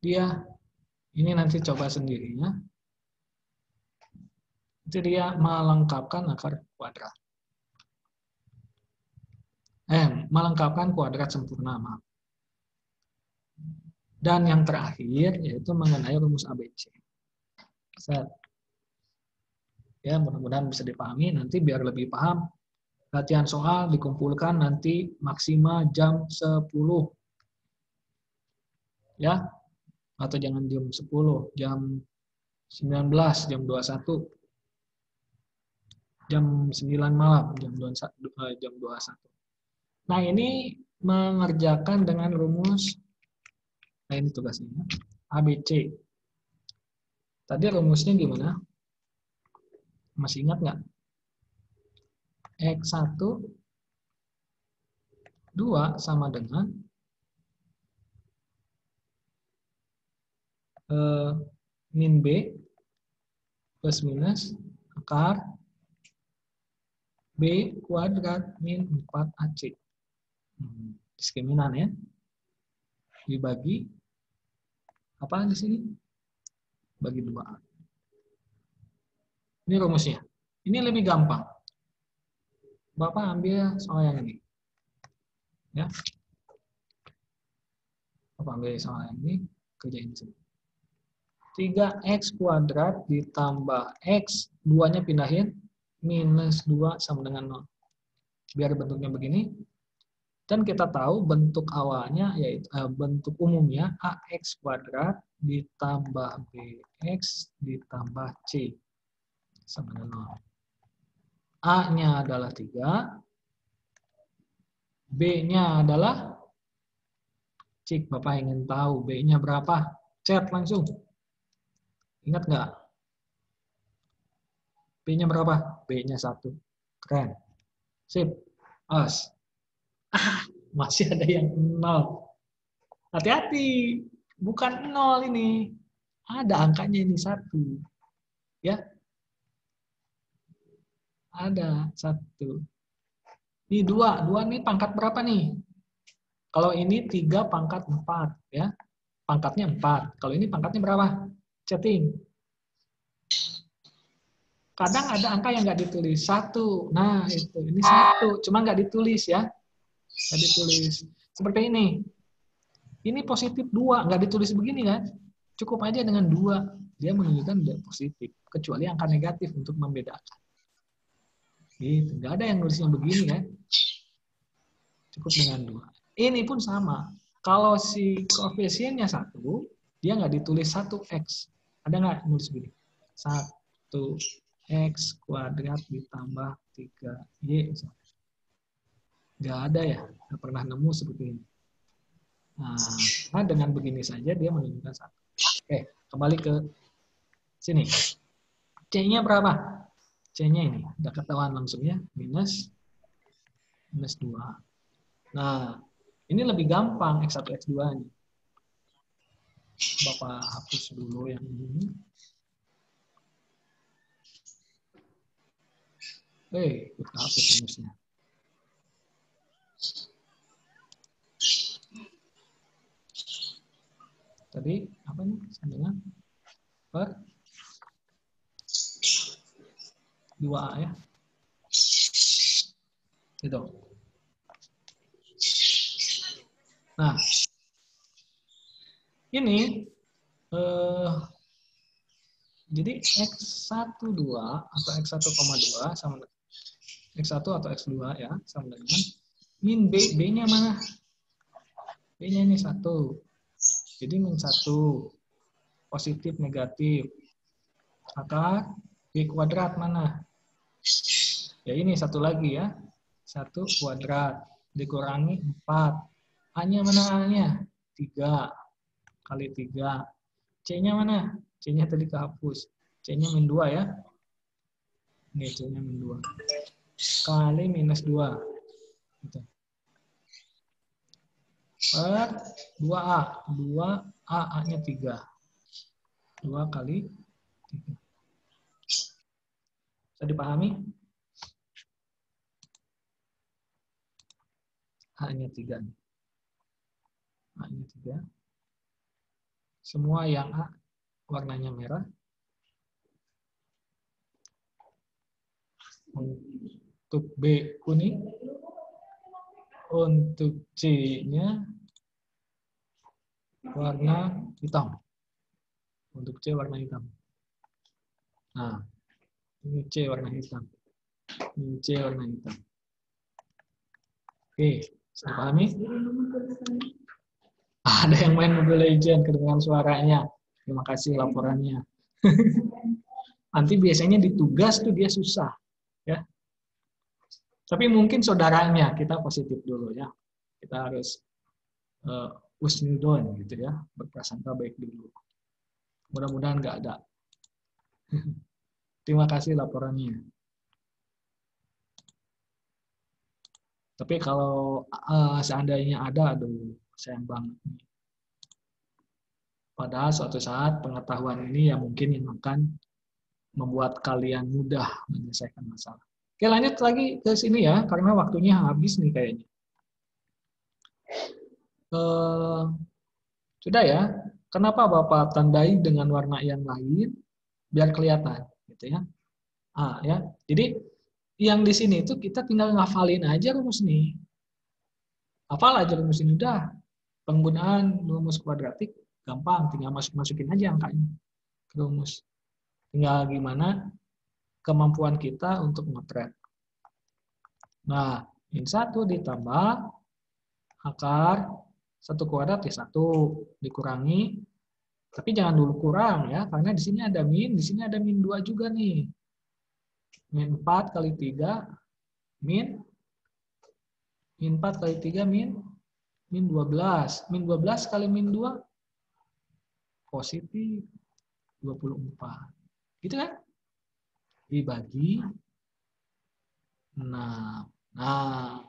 Dia ini nanti coba sendiri ya. Itu dia melengkapkan akar kuadrat. Melengkapkan kuadrat sempurna, maaf. Dan yang terakhir yaitu mengenai rumus ABC. Set. Ya, mudah-mudahan bisa dipahami. Nanti biar lebih paham, latihan soal dikumpulkan nanti maksimal jam 10. Ya, atau jangan jam 10, jam 19, jam 21. Jam 9 malam, jam 21. Nah, ini mengerjakan dengan rumus, nah ini tugasnya, ABC. Tadi rumusnya gimana? Masih ingat nggak? X1, 2 sama dengan min B plus minus akar B kuadrat min 4AC. Diskriminan ya. Dibagi apa di sini? Bagi 2. Ini rumusnya. Ini lebih gampang. Bapak ambil soal yang ini. Ya. Bapak ambil soal yang ini, kerjain di sini. 3x kuadrat ditambah x, 2-nya pindahin, minus 2 sama dengan 0. Biar bentuknya begini. Dan kita tahu bentuk awalnya, yaitu bentuk umumnya ax kuadrat ditambah bx ditambah c sama dengan 0. A-nya adalah 3, B-nya adalah, cik Bapak ingin tahu B-nya berapa? Chat langsung. Ingat nggak? B-nya berapa? B-nya 1. Keren. Sip. As. Masih ada yang 0. Hati-hati. Bukan 0 ini. Ada angkanya ini 1. Ya. Ada 1. Ini 2. 2 ini pangkat berapa nih? Kalau ini 3 pangkat 4. Ya. Pangkatnya 4. Kalau ini pangkatnya berapa? Chatting. Kadang ada angka yang nggak ditulis 1. Nah itu ini 1, cuma nggak ditulis ya, nggak ditulis. Seperti ini. Ini positif 2, nggak ditulis begini kan? Cukup aja dengan 2, dia menunjukkan dia positif. Kecuali angka negatif untuk membedakan. Gitu, nggak ada yang nulisnya begini kan? Cukup dengan 2. Ini pun sama. Kalau si koefisiennya 1, dia nggak ditulis 1x. Ada nggak nulis begini? 1 X kuadrat ditambah 3Y. Nggak ada ya, nggak pernah nemu seperti ini. Nah, dengan begini saja dia menunjukkan 1. Oke, kembali ke sini. C-nya berapa? C-nya ini, udah ketahuan langsung ya, minus 2. Nah, ini lebih gampang X1, X2-nya. Bapak hapus dulu yang ini. Kita hapus minusnya. Tadi apa nih? Sandungan per 2A ya. Gitu. Nah, ini jadi X12 atau X1,2 sama X1 atau X2 ya, sama dengan min B. B-nya mana? B-nya ini 1. Jadi min 1. Positif, negatif. Maka B kuadrat mana? Ya ini 1 lagi ya. 1 kuadrat. Dikurangi 4. A-nya mana A-nya? 3 kali 3. C-nya mana? C-nya tadi kehapus. C-nya min 2 ya. Ini C-nya min 2. Kali minus 2. Gitu. Per 2A. 2A, A-nya 3. 2 kali 3. Bisa dipahami? A-nya 3. A-nya 3. Semua yang A warnanya merah. Untuk B kuning. Untuk C-nya warna hitam. Untuk C warna hitam. Nah, ini C warna hitam. Ini C warna hitam. Oke, bisa dipahami? Ada yang main Mobile Legends, kedengaran suaranya. Terima kasih laporannya. Nanti biasanya di tugas tuh dia susah, ya. Tapi mungkin saudaranya kita positif dulu ya. Kita harus husnudon gitu ya, berprasangka baik dulu. Mudah-mudahan nggak ada. Terima kasih laporannya. Tapi kalau seandainya ada, aduh, sayang banget. Padahal suatu saat pengetahuan ini ya mungkin yang akan membuat kalian mudah menyelesaikan masalah. Oke, lanjut lagi ke sini ya, karena waktunya habis nih kayaknya. Sudah ya, kenapa Bapak tandai dengan warna yang lain biar kelihatan, gitu ya? Ya, jadi yang di sini itu kita tinggal ngafalin aja rumus nih. Hafal aja rumus ini udah. Penggunaan rumus kuadratik gampang, tinggal masukin aja angkanya ke rumus. Tinggal gimana kemampuan kita untuk nge-track. Nah, min 1 ditambah akar 1 kuadrat ya 1 dikurangi, tapi jangan dulu kurang ya, karena di sini ada min, di sini ada min 2 juga nih. Min 4 kali 3 min 4 kali 3 min 12. Min 12 kali min 2 positif 24. Gitu kan? Dibagi 6. Nah,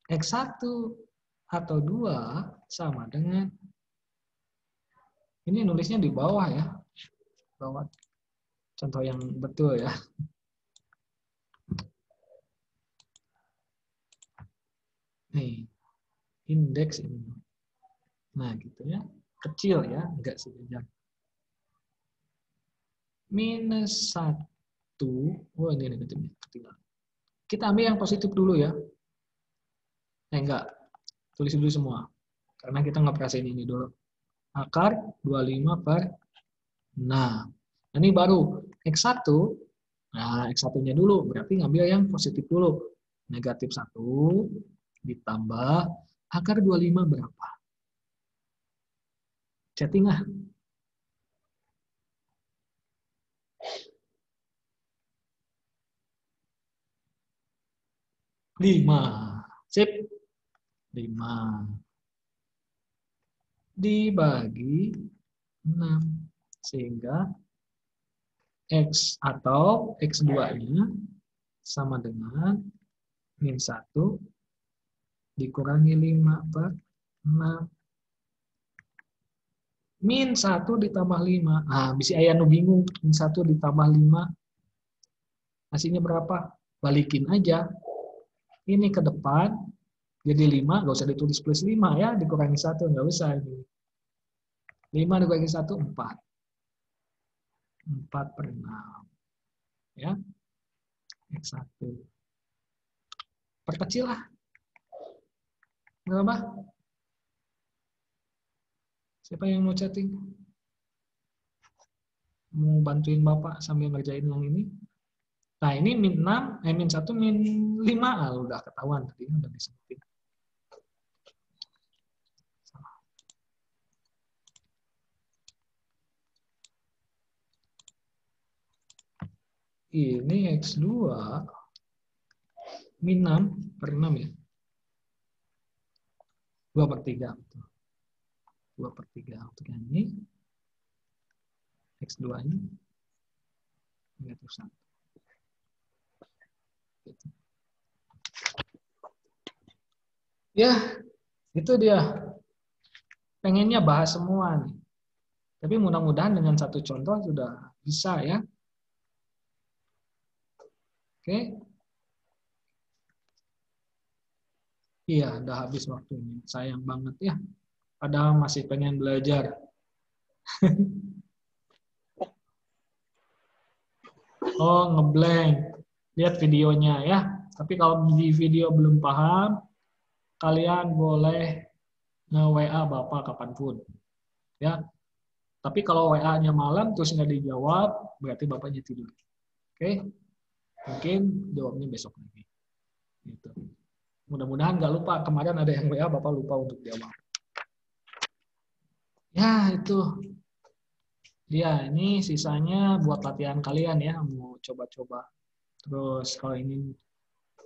X1 atau 2 sama dengan, ini nulisnya di bawah ya. Bawah. Contoh yang betul ya. Nih, indeks ini. Nah, gitu ya. Kecil ya, enggak sejajar. Minus 1. Oh, ini ketinggalan. Kita ambil yang positif dulu ya. Enggak. Tulis dulu semua. Karena kita nggak perhatiin ini dulu. Akar 25 per 6. Ini baru X1. Nah, X1-nya dulu. Berarti ngambil yang positif dulu. Negatif 1 ditambah akar 25 berapa? Chatting ah. 5. Sip. 5. Dibagi 6. Sehingga X atau X2-nya sama dengan min 1 dikurangi 5 per 6. Min 1 ditambah 5. Nah, bisa ayah nu bingung. Min 1 ditambah 5. Hasilnya berapa? Balikin aja. Ini ke depan. Jadi 5, nggak usah ditulis plus 5 ya. Dikurangi 1, nggak usah. 5 dikurangi 1, 4. 4 per 6. Ya. X1. Perkecil lah. Berapa? Siapa yang mau chatting? Mau bantuin Bapak sambil ngerjain yang ini? Nah, ini min 6, min 1, min 5. Ah, udah ketahuan tadi, udah disebutin. Ini X2 min 6 per 6 ya. 2 per 3. 2 per 3 untuk yang ini. X2 ini. Ini terus 1. Ya, itu dia. Pengennya bahas semua nih. Tapi mudah-mudahan dengan satu contoh sudah bisa ya. Oke. Iya, udah habis waktunya. Sayang banget ya. Padahal masih pengen belajar. Oh, ngeblank. Lihat videonya ya. Tapi kalau di video belum paham, kalian boleh nge-WA Bapak kapanpun. Ya. Tapi kalau WA-nya malam terus nggak dijawab, berarti Bapaknya tidur. Oke? Mungkin jawabnya besok lagi. Gitu. Mudah-mudahan nggak lupa. Kemarin ada yang WA, Bapak lupa untuk jawab. Ya, itu. Ya, ini sisanya buat latihan kalian ya. Mau coba-coba. Terus kalau ini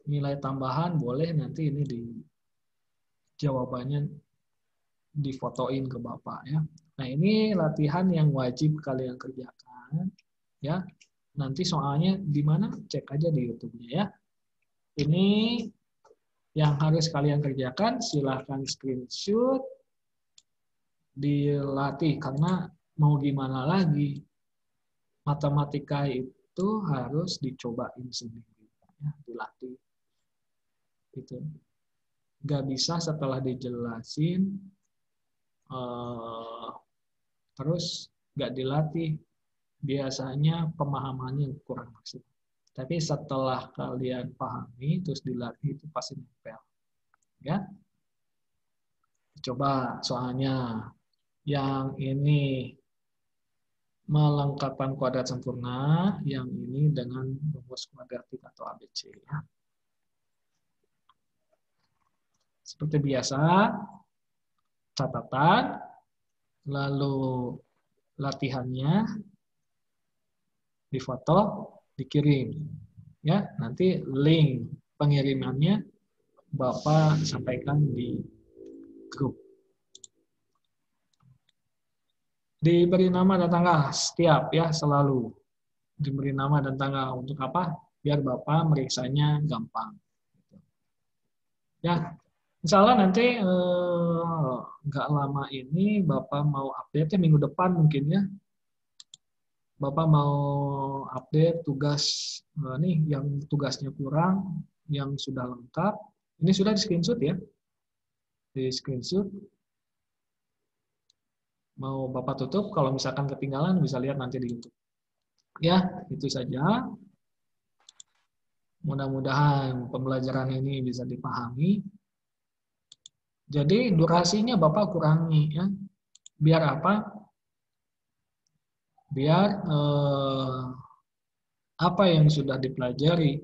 nilai tambahan, boleh nanti ini di jawabannya difotoin ke Bapak ya. Nah, ini latihan yang wajib kalian kerjakan ya. Nanti soalnya di mana? Cek aja di YouTube-nya ya. Ini yang harus kalian kerjakan, silahkan screenshot, dilatih karena mau gimana lagi. Matematika itu harus dicobain sendiri ya, dilatih. Gitu. Gak bisa setelah dijelasin terus gak dilatih, biasanya pemahamannya kurang maksimal. Tapi setelah kalian pahami terus dilatih itu pasti nempel. Ya. Coba soalnya yang ini melengkapkan kuadrat sempurna, yang ini dengan rumus kuadratik atau ABC ya. Seperti biasa, catatan, lalu latihannya difoto, dikirim. Ya, nanti link pengirimannya Bapak sampaikan di grup. Diberi nama dan tanggal setiap ya, selalu diberi nama dan tanggal untuk apa? Biar Bapak meriksanya gampang. Ya, insya Allah nanti nggak lama ini Bapak mau update minggu depan mungkin ya. Bapak mau update tugas nih yang tugasnya kurang, yang sudah lengkap. Ini sudah di screenshot ya. Di screenshot. Mau Bapak tutup, kalau misalkan ketinggalan bisa lihat nanti di YouTube. Ya, itu saja. Mudah-mudahan pembelajaran ini bisa dipahami. Jadi durasinya Bapak kurangi ya. Biar apa? Biar apa yang sudah dipelajari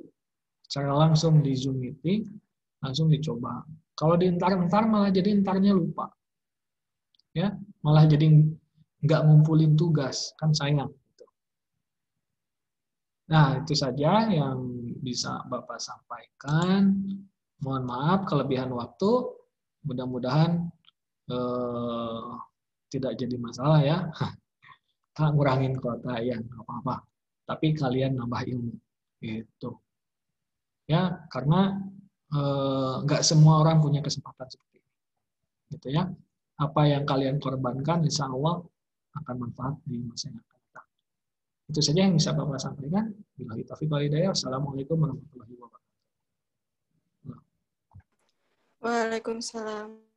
secara langsung di Zoom meeting langsung dicoba. Kalau dientar-entar malah jadi entarnya lupa. Ya, malah jadi nggak ngumpulin tugas, kan sayang. Nah, itu saja yang bisa Bapak sampaikan. Mohon maaf kelebihan waktu. Mudah-mudahan tidak jadi masalah ya. Tak ngurangin kuota ya, nggak apa-apa. Tapi kalian nambah ilmu. Gitu. Ya, karena nggak semua orang punya kesempatan seperti ini. Gitu ya. Apa yang kalian korbankan, insya Allah akan manfaat di masa yang akan datang. Itu saja yang bisa Bapak sampaikan. Billahi taufiq wal hidayah. Assalamualaikum warahmatullahi wabarakatuh. Waalaikumsalam.